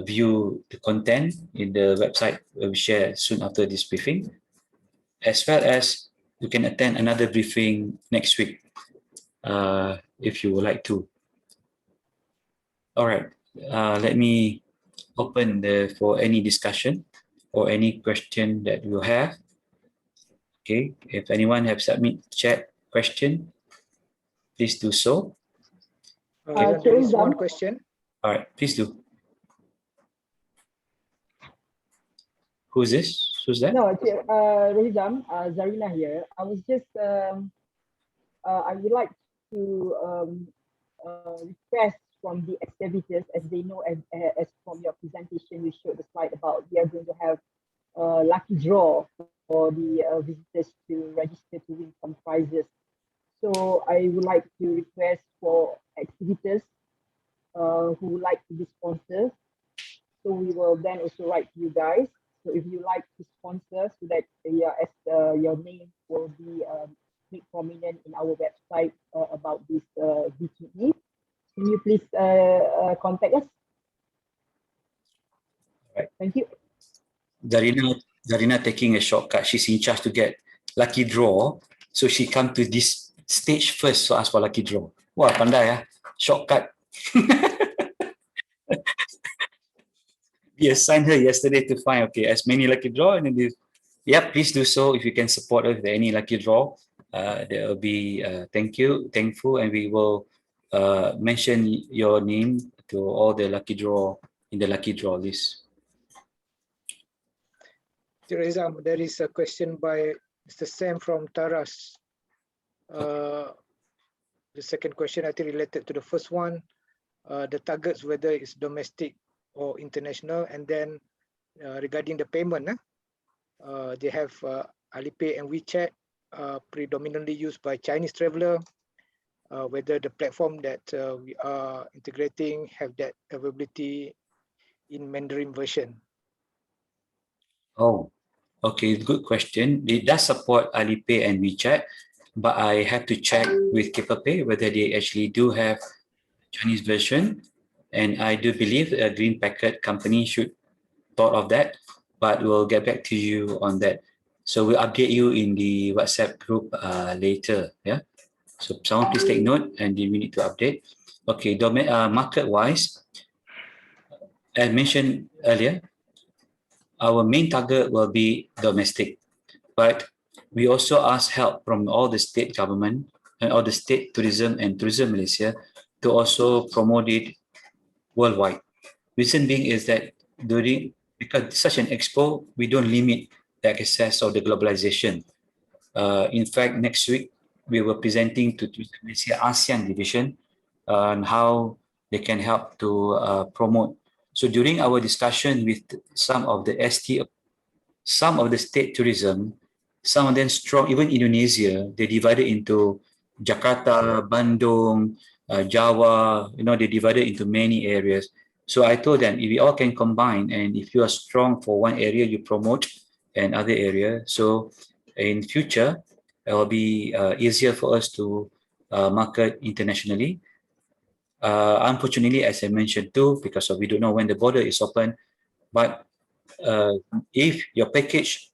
view the content in the website we share soon after this briefing, as well as you can attend another briefing next week if you would like to. All right, let me open for any discussion or any question that you have. Okay, if anyone have submit chat question, please do so. There is one question. All right, please do. Who's this? Who's that? No, Rohizam, Zarina here. I was just, I would like to request from the exhibitors, as they know, as from your presentation, you showed the slide about we are going to have a lucky draw for the visitors to register to win some prizes. So I would like to request for exhibitors who would like to be sponsors. So we will then also write to you guys. So if you like to sponsor, so that your name will be made prominent in our website about this VTE, can you please contact us? Right. Thank you. Zarina taking a shortcut. She's in charge to get lucky draw. So she come to this stage first to ask for lucky draw. Wah, pandai ya. Shortcut. We assigned her yesterday to find, okay, as many lucky draw. And then yeah, please do so. If you can support us with any lucky draw, there will be thankful, and we will mention your name to all the lucky draw in the lucky draw list. Rizam, there is a question by Mr. Sam from Taras. The second question, I think, related to the first one, the targets, whether it's domestic or international, and then regarding the payment, they have Alipay and WeChat predominantly used by Chinese traveler, whether the platform that we are integrating have that availability in Mandarin version. Oh, okay, good question. It does support Alipay and WeChat, but I have to check with KeeperPay whether they actually do have Chinese version. And I do believe a Green Packet company should thought of that, but we'll get back to you on that. So we'll update you in the WhatsApp group later. Yeah. So someone please take note, and we need to update. Okay, market-wise, as mentioned earlier, our main target will be domestic, but we also ask help from all the state government and all the state tourism and Tourism Malaysia to also promote it worldwide. Reason being is that because such an expo, we don't limit the access of the globalization. In fact, next week, we were presenting to Tourism Malaysia ASEAN division on how they can help to promote. So during our discussion with some of the some of the state tourism, some of them strong, even Indonesia, they divided into Jakarta, Bandung, Java, they divided into many areas. So I told them, if we all can combine, and if you are strong for one area, you promote another area. So in future, it will be easier for us to market internationally. Unfortunately, as I mentioned too, because we don't know when the border is open, but if your package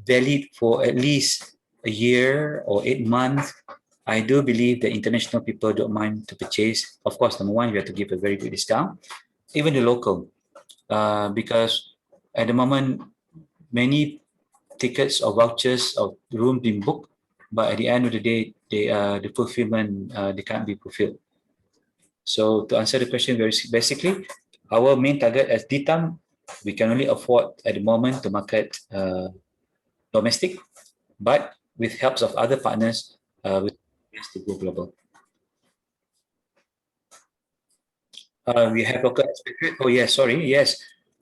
valid for at least a year or 8 months, I do believe that international people don't mind to purchase. Of course, number one, you have to give a very good discount, even the local, because at the moment, many tickets or vouchers of room being booked, but at the end of the day, the fulfillment they can't be fulfilled. So to answer the question very basically, our main target as DITAM, we can only afford at the moment to market domestic, but with helps of other partners, we to go global. We have local expatriate. Oh yes, sorry, yes.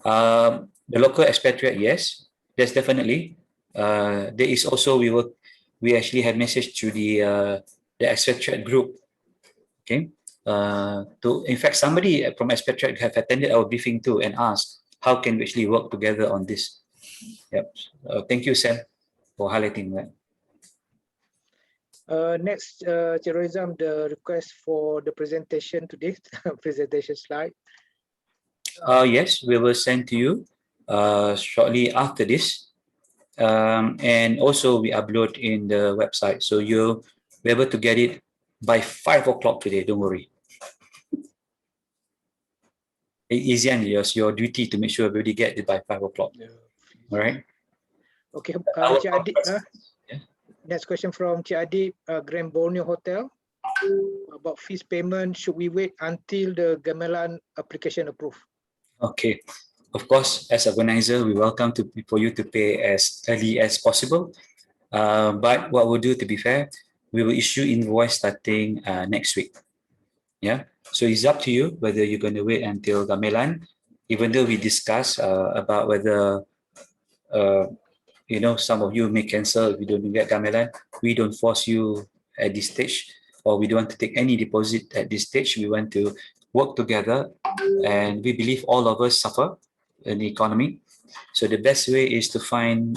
The local expatriate, yes, there's definitely. There is also we actually have message to the expatriate group. Okay. In fact, somebody from expatriate have attended our briefing too and asked how can we actually work together on this. Yep. Thank you, Sam, for highlighting that. Next, Chairman, the request for the presentation today, presentation slide. Yes, we will send to you shortly after this. And also we upload in the website. So you'll be able to get it by 5 o'clock today, don't worry. Easy, and it's your duty to make sure everybody get it by 5 o'clock. Yeah. All right. Okay, next question from Cik Adib, Grand Borneo Hotel. About fees payment, should we wait until the gamelan application approved? Okay. Of course, as organizer, we welcome for you to pay as early as possible. But what we'll do, to be fair, we will issue invoice starting next week. Yeah. So it's up to you whether you're going to wait until gamelan, even though we discuss about whether some of you may cancel if you don't get gamelan. We don't force you at this stage, or we don't want to take any deposit at this stage. We want to work together, and we believe all of us suffer in the economy. So the best way is to find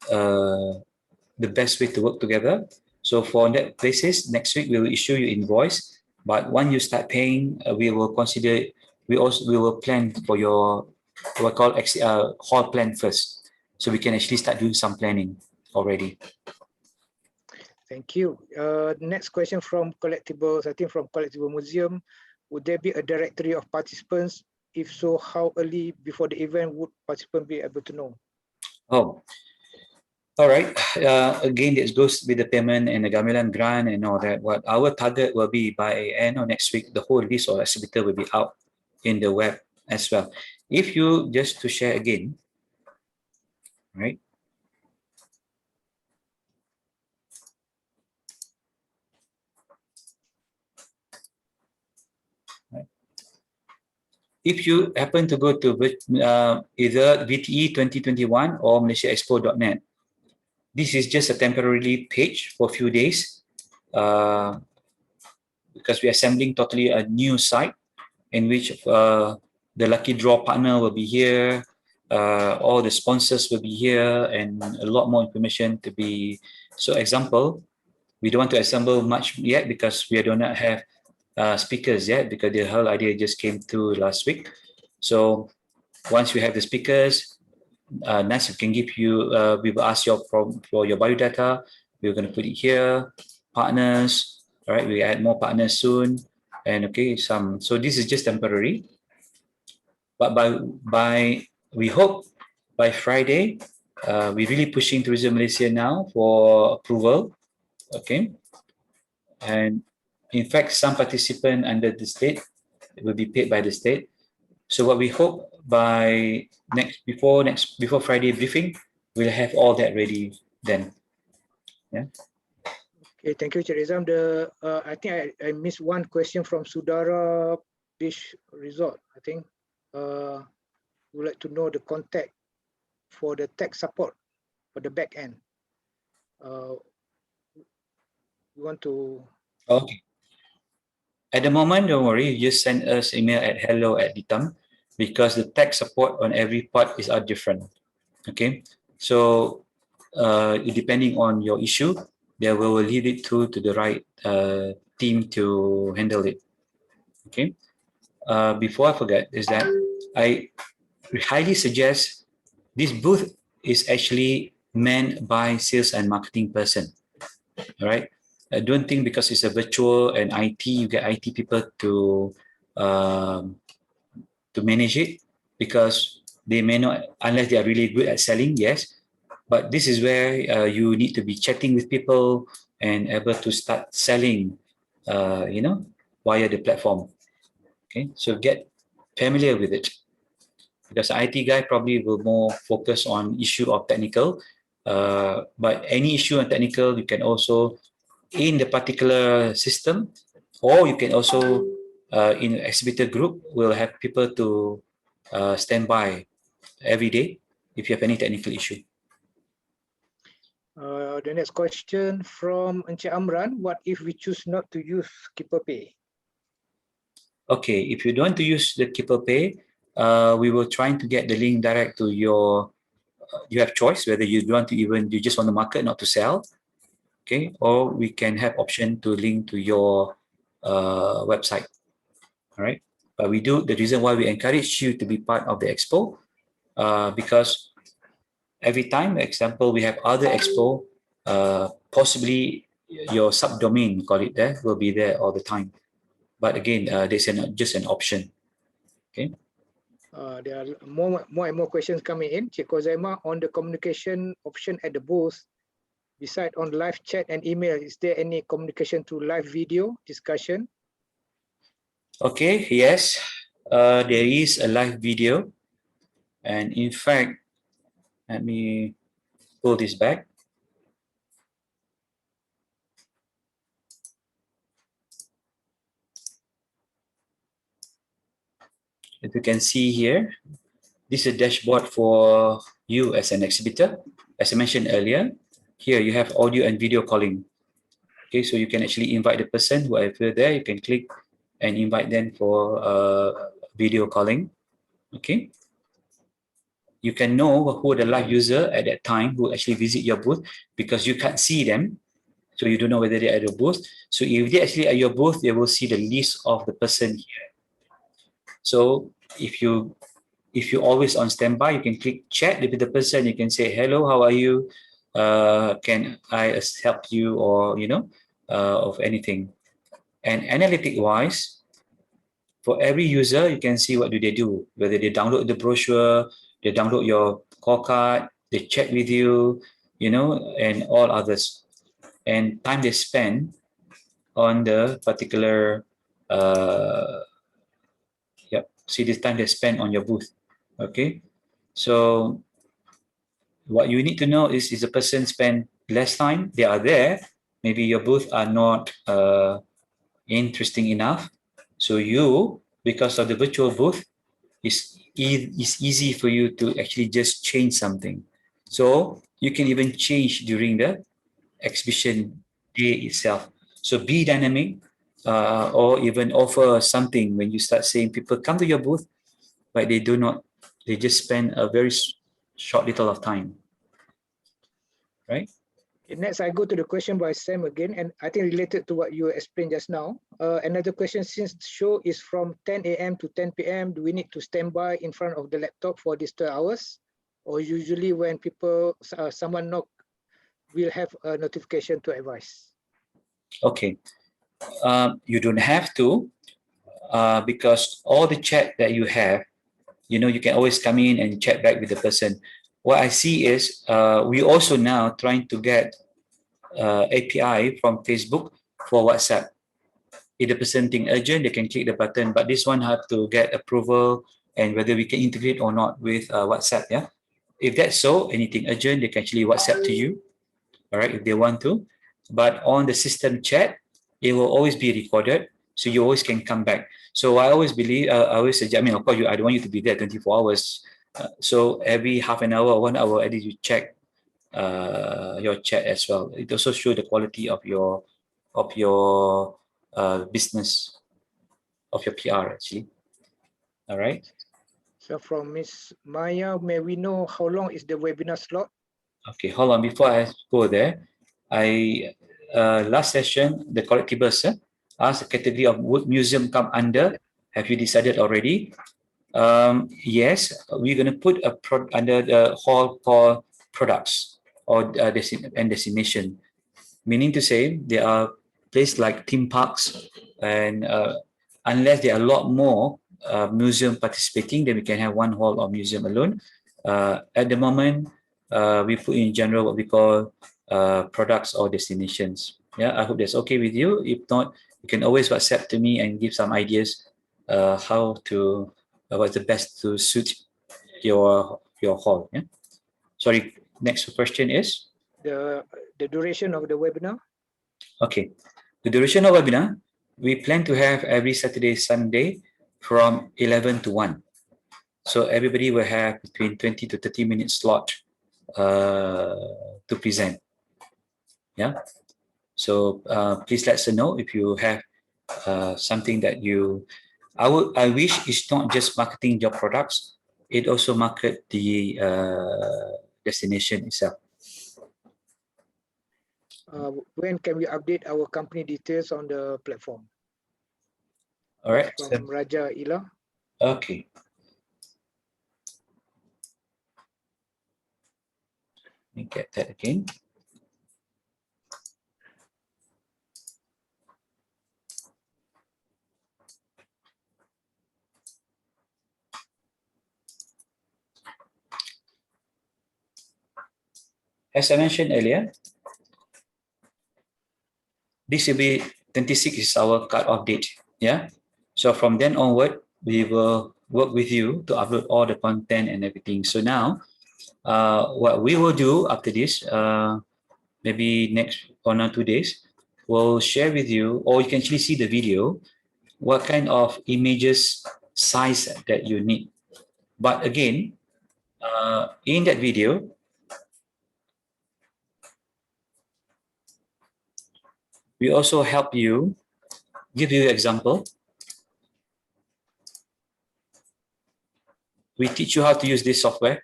the best way to work together. So for that basis, next week we will issue you invoice. But when you start paying, we will consider. We will plan for your what we call hall plan first, so we can actually start doing some planning already. Thank you. Next question from Collectibles, I think from Collectible Museum. Would there be a directory of participants? If so, how early before the event would participants be able to know? Oh, all right. Again, this goes with the payment and the gamelan grant and all that. What our target will be by end of next week, the whole list of exhibitor will be out in the web as well. If you just to share again, right? If you happen to go to either VTE 2021 or MalaysiaExpo.net, this is just a temporary page for a few days because we're assembling totally a new site in which the lucky draw partner will be here, all the sponsors will be here, and a lot more information to be. So example, we don't want to assemble much yet because we do not have speakers yet, because the whole idea just came through last week. So once we have the speakers, next we can give you, we will ask for your biodata. We're going to put it here, partners, all right, we add more partners soon. And okay, so this is just temporary. But we hope by Friday, we're really pushing Tourism Malaysia now for approval. Okay. And in fact, some participant under the state will be paid by the state. So what we hope by before Friday briefing, we'll have all that ready then. Yeah. Okay, thank you, Cik Rizam. I think I missed one question from Sudara Beach Resort. I think would like to know the contact for the tech support for the back end. We want to. Okay. At the moment, don't worry. Just send us email at hello@ditam, because the tech support on every part is different. Okay. So depending on your issue, they will lead it through to the right team to handle it. Okay. Before I forget, is that I highly suggest this booth is actually manned by sales and marketing person. All right. I don't think because it's a virtual and IT, you get IT people to manage it, because they may not, unless they are really good at selling, yes. But this is where you need to be chatting with people and able to start selling, via the platform. Okay, so get familiar with it, because the IT guy probably will more focus on issue of technical. But any issue on technical, you can also in the particular system, or you can also in exhibitor group will have people to stand by every day if you have any technical issue. The next question from Encik Amran. What if we choose not to use Keeper Pay? Okay, if you don't want to use the Keeper Pay, we will try to get the link direct to your. You have choice whether you want to you just want to market, not to sell. Okay, or we can have option to link to your website. All right, but the reason why we encourage you to be part of the expo, because every time, example, we have other expo, possibly your subdomain, call it there, will be there all the time. But again, there's just an option. Okay. There are more and more questions coming in. Cik Kozaima, on the communication option at the booth, beside on live chat and email, is there any communication through live video discussion? Okay, yes. there is a live video, and in fact, let me pull this back. If you can see here, this is a dashboard for you as an exhibitor. As I mentioned earlier, here you have audio and video calling. Okay, so you can actually invite the person, whoever there, you can click and invite them for video calling. Okay. You can know who the live user at that time who actually visit your booth because you can't see them. So you don't know whether they're at your booth. So if they're actually at your booth, they will see the list of the person here. So if you always on standby, you can click chat with the person. You can say, hello, how are you? Can I help you, or of anything? And analytic wise, for every user, you can see what do they do, whether they download the brochure, they download your call card, they chat with you, and all others. And time they spend on the particular, see this time they spend on your booth. Okay. So what you need to know is the person spend less time, they are there, maybe your booth are not interesting enough. So you, because of the virtual booth, it's easy for you to actually just change something. So you can even change during the exhibition day itself. So be dynamic, or even offer something when you start saying people come to your booth, but they just spend a very short little of time. Right? Next, I go to the question by Sam again, and I think related to what you explained just now. Another question, since the show is from 10 a.m. to 10 p.m., do we need to stand by in front of the laptop for these 2 hours? Or usually when someone knock, we'll have a notification to advise? Okay. You don't have to, because all the chat that you have, you can always come in and chat back with the person. What I see is we also now trying to get API from Facebook for WhatsApp. If the person think urgent, they can click the button, but this one have to get approval and whether we can integrate or not with WhatsApp. Yeah. If that's so, anything urgent, they can actually WhatsApp to you. All right, if they want to. But on the system chat, it will always be recorded, so you always can come back. So I always believe, I always suggest, I mean, of course, I don't want you to be there 24 hours. So every half an hour, 1 hour, at least you check your chat as well. It also shows the quality of your business, of your PR actually. All right. So from Ms. Maya, may we know how long is the webinar slot? Okay, hold on. Before I go there, last session, the collectibles asked the category of wood museum come under. Have you decided already? Yes, we're going to put under the hall called products or destination. Meaning to say, there are places like theme parks, and unless there are a lot more museum participating, then we can have one hall or museum alone. At the moment, we put in general what we call products or destinations. Yeah, I hope that's okay with you. If not, you can always WhatsApp to me and give some ideas how to what's the best to suit your hall. Yeah. Sorry. Next question is the duration of the webinar. Okay. The duration of webinar, we plan to have every Saturday, Sunday from 11 to 1. So everybody will have between 20 to 30 minute slot to present. Yeah. So please let us know if you have something that I wish it's not just marketing your products, it also market the destination itself. When can we update our company details on the platform? All right. From Raja Ila. Okay. Let me get that again. As I mentioned earlier, this will be 26 is our cut-off date. Yeah. So from then onward, we will work with you to upload all the content and everything. So now, what we will do after this, maybe next 1 or 2 days, we'll share with you, or you can actually see the video, what kind of images size that you need. But again, in that video, we also help you, give you example. We teach you how to use this software.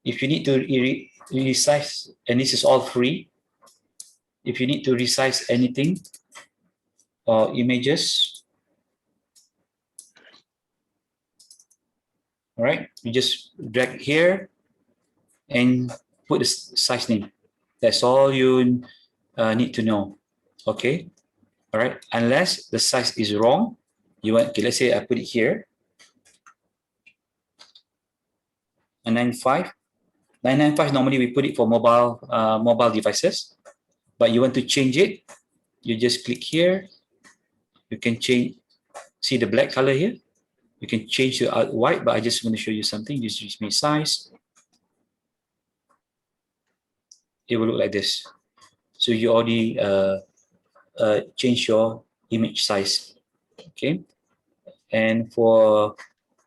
If you need to resize, and this is all free, if you need to resize anything or images, all right, you just drag here and put the size name. That's all you need to know. Okay, all right. Unless the size is wrong, you want. Okay, let's say I put it here. 995. 995 normally we put it for mobile devices, but you want to change it. You just click here. You can change. See the black color here. You can change to white, but I just want to show you something. Just use me size. It will look like this. So you already change your image size. Okay. And for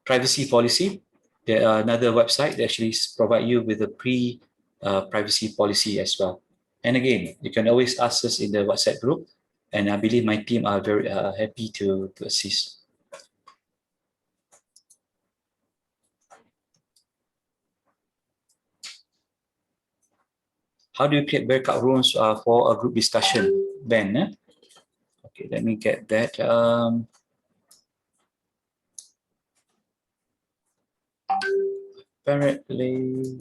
privacy policy, there are another website that actually provide you with a privacy policy as well. And again, you can always ask us in the WhatsApp group, and I believe my team are very happy to assist. How do you create breakout rooms for a group discussion, Ben? Okay, let me get that. Apparently,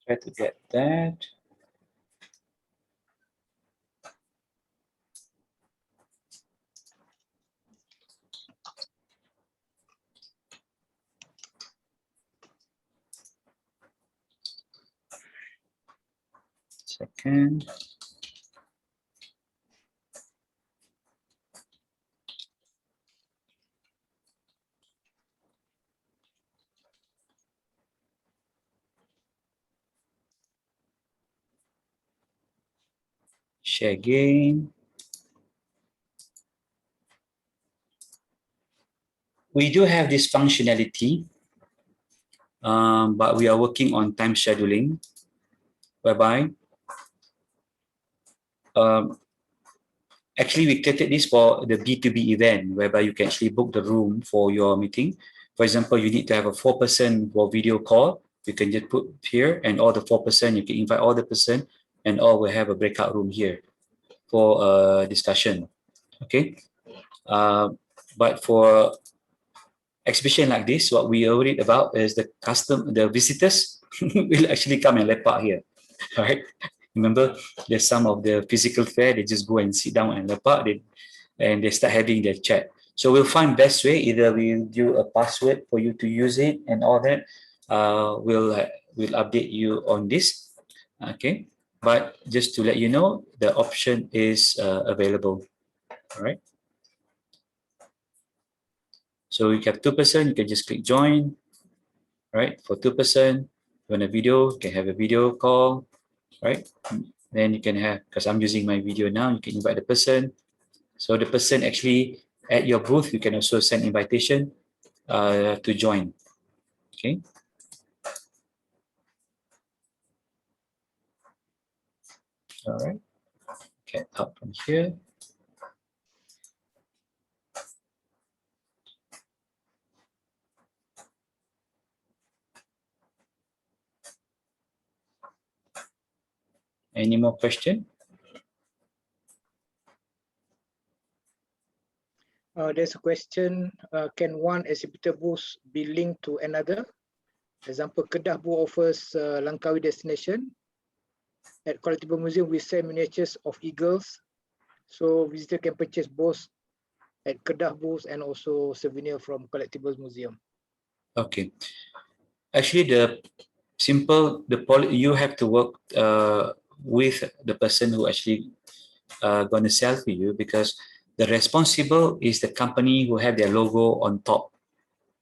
try to get that. Second. Share again. We do have this functionality, but we are working on time scheduling, whereby actually we created this for the B2B event, whereby you can actually book the room for your meeting. For example, you need to have a 4-person for video call. You can just put here, and all the 4%, you can invite all the person, and all will have a breakout room here for a discussion. Okay. But for exhibition like this, what we are worried about is the visitors will actually come and lepak here. All right. Remember, there's some of the physical fair, they just go and sit down and lepak, and they start having their chat. So we'll find best way, either we'll do a password for you to use it and all that. We'll update you on this. Okay. But just to let you know, the option is available. All right. So you have 2%, you can just click join. Right. For 2%, you want a video, you can have a video call. Right. Then you can have, because I'm using my video now, you can invite the person. So the person actually at your booth, you can also send invitation to join. Okay. All right. Get up from here. Any more question? There's a question, can one exhibitor booth be linked to another? Example, Kedah booth offers Langkawi destination. At Collectible Museum, we sell miniatures of eagles. So visitor can purchase both at Kedah booth and also souvenir from Collectibles Museum. Okay. Actually, you have to work with the person who actually going to sell for you, because the responsible is the company who have their logo on top.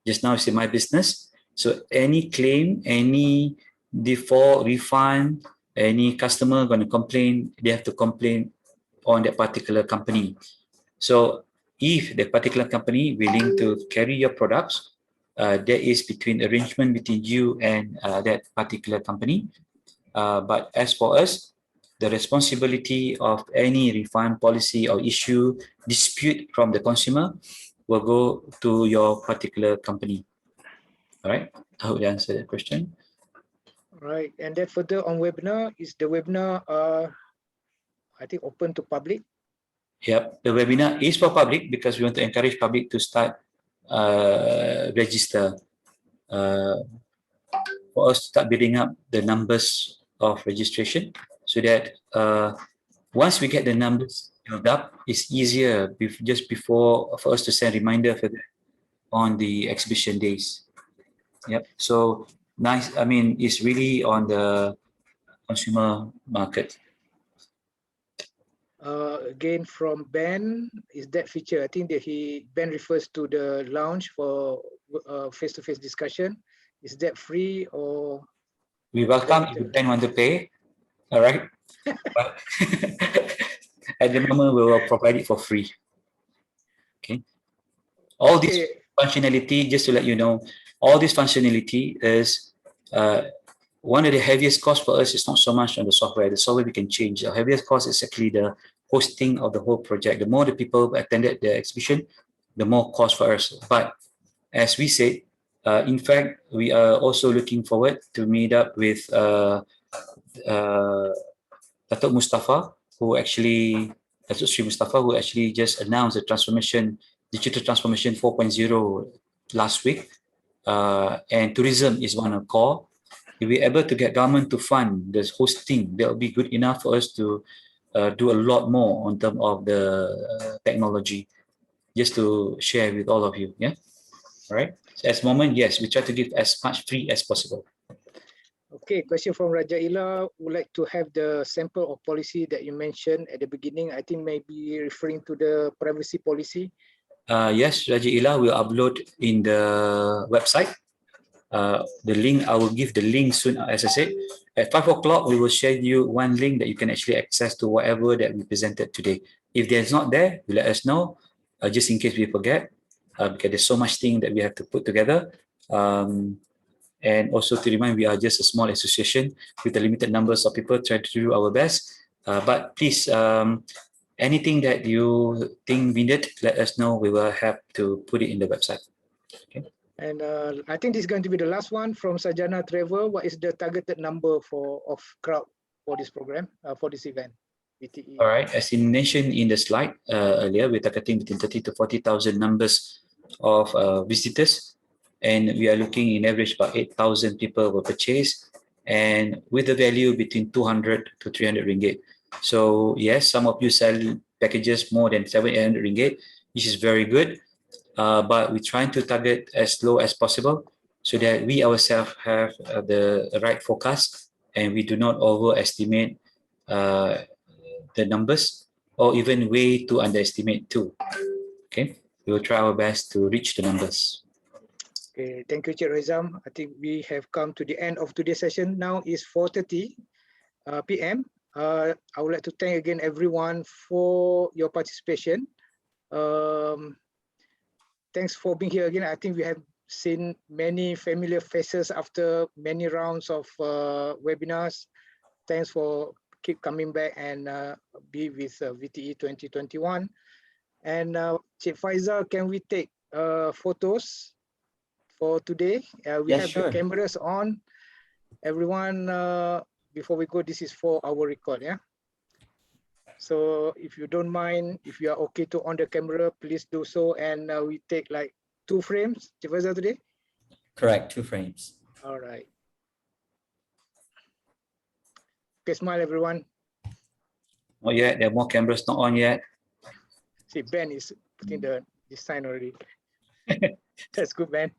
Just now it's in my business. So any claim, any default, refund, any customer going to complain, they have to complain on that particular company. So if the particular company willing to carry your products, there is between arrangement between you and that particular company. But as for us, the responsibility of any refund policy or issue dispute from the consumer will go to your particular company. All right, I hope you answered that question. Right, and then further on webinar, is the webinar I think open to public? Yep, the webinar is for public because we want to encourage public to start register for us to start building up the numbers of registration, so that once we get the numbers built up, it's easier just before for us to send reminder for that on the exhibition days. Yep. So nice. I mean, it's really on the consumer market. Again from Ben, is that feature? I think that Ben refers to the lounge for face-to-face discussion. Is that free or? We welcome if Ben want to pay. All right. But at the moment, we will provide it for free. Okay. All this functionality, just to let you know, all this functionality is one of the heaviest costs for us is not so much on the software. The software we can change. The heaviest cost is actually the hosting of the whole project. The more the people attended the exhibition, the more cost for us. But as we said, in fact, we are also looking forward to meet up with Datuk Mustafa, who actually just announced the digital transformation 4.0 last week. And tourism is one of core. If we're able to get government to fund this hosting, that will be good enough for us to do a lot more on terms of the technology, just to share with all of you. Yeah. All right. So at the moment, yes, we try to give as much free as possible. Okay, question from Raja Ila. Would like to have the sample of policy that you mentioned at the beginning. I think maybe referring to the privacy policy. Yes, Raja Ila will upload in the website. The link, I will give the link soon. As I said, at 5 o'clock, we will share you one link that you can actually access to whatever that we presented today. If there's not there, you let us know, just in case we forget, because there's so much thing that we have to put together. And also to remind, we are just a small association with a limited numbers of people, try to do our best. But please, anything that you think we need, let us know. We will have to put it in the website. Okay. And I think this is going to be the last one from Sajana Trevor. What is the targeted number of crowd for this program, for this event? VTE. All right, as you mentioned in the slide earlier, we're targeting between 30 to 40,000 numbers of visitors, and we are looking in average about 8,000 people will purchase, and with the value between 200 to 300 ringgit. So yes, some of you sell packages more than 700 ringgit, which is very good. But we're trying to target as low as possible so that we ourselves have the right forecast and we do not overestimate the numbers or even way to underestimate too. Okay, we will try our best to reach the numbers. Okay, thank you, Cik Rizam. I think we have come to the end of today's session. Now is 4:30 p.m. I would like to thank again everyone for your participation. Thanks for being here again. I think we have seen many familiar faces after many rounds of webinars. Thanks for keep coming back and be with VTE 2021. And Cik Faizal, can we take photos for today? We have the cameras on. Everyone, before we go, this is for our record, yeah? So if you don't mind, if you are okay to on the camera, please do so. And we take like 2 frames, Cik Faizal, today? Correct, 2 frames. All right. Okay, smile everyone. Not yet, there are more cameras not on yet. See, Ben is putting the sign already. That's good, Ben.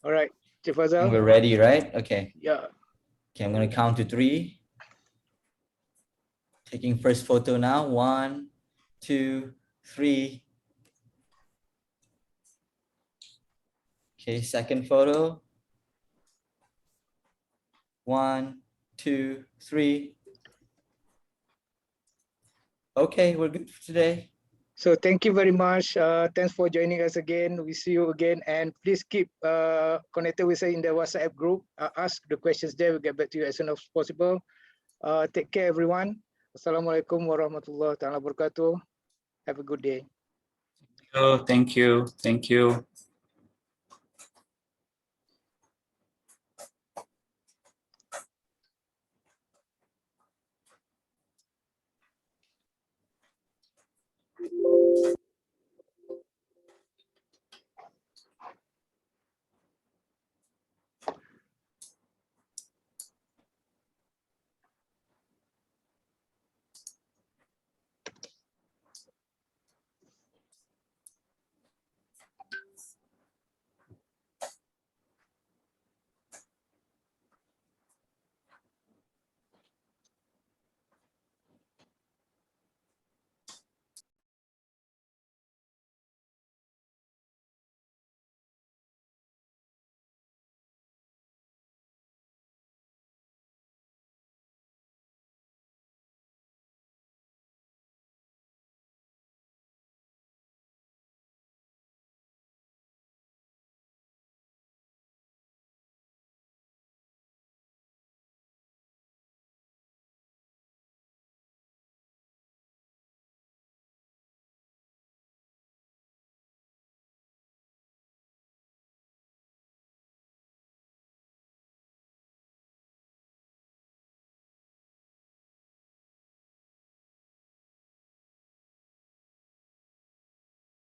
All right, Chief And Fazal. we're ready, right? Okay. Yeah. Okay, I'm gonna count to 3. Taking first photo now. 1, 2, 3. Okay, second photo. 1, 2, 3. Okay, we're good for today. So thank you very much. Thanks for joining us again. We see you again, and please keep connected with us in the WhatsApp group. Ask the questions there. We'll get back to you as soon as possible. Take care, everyone. Assalamualaikum warahmatullahi wabarakatuh. Have a good day. Oh, thank you. Thank you.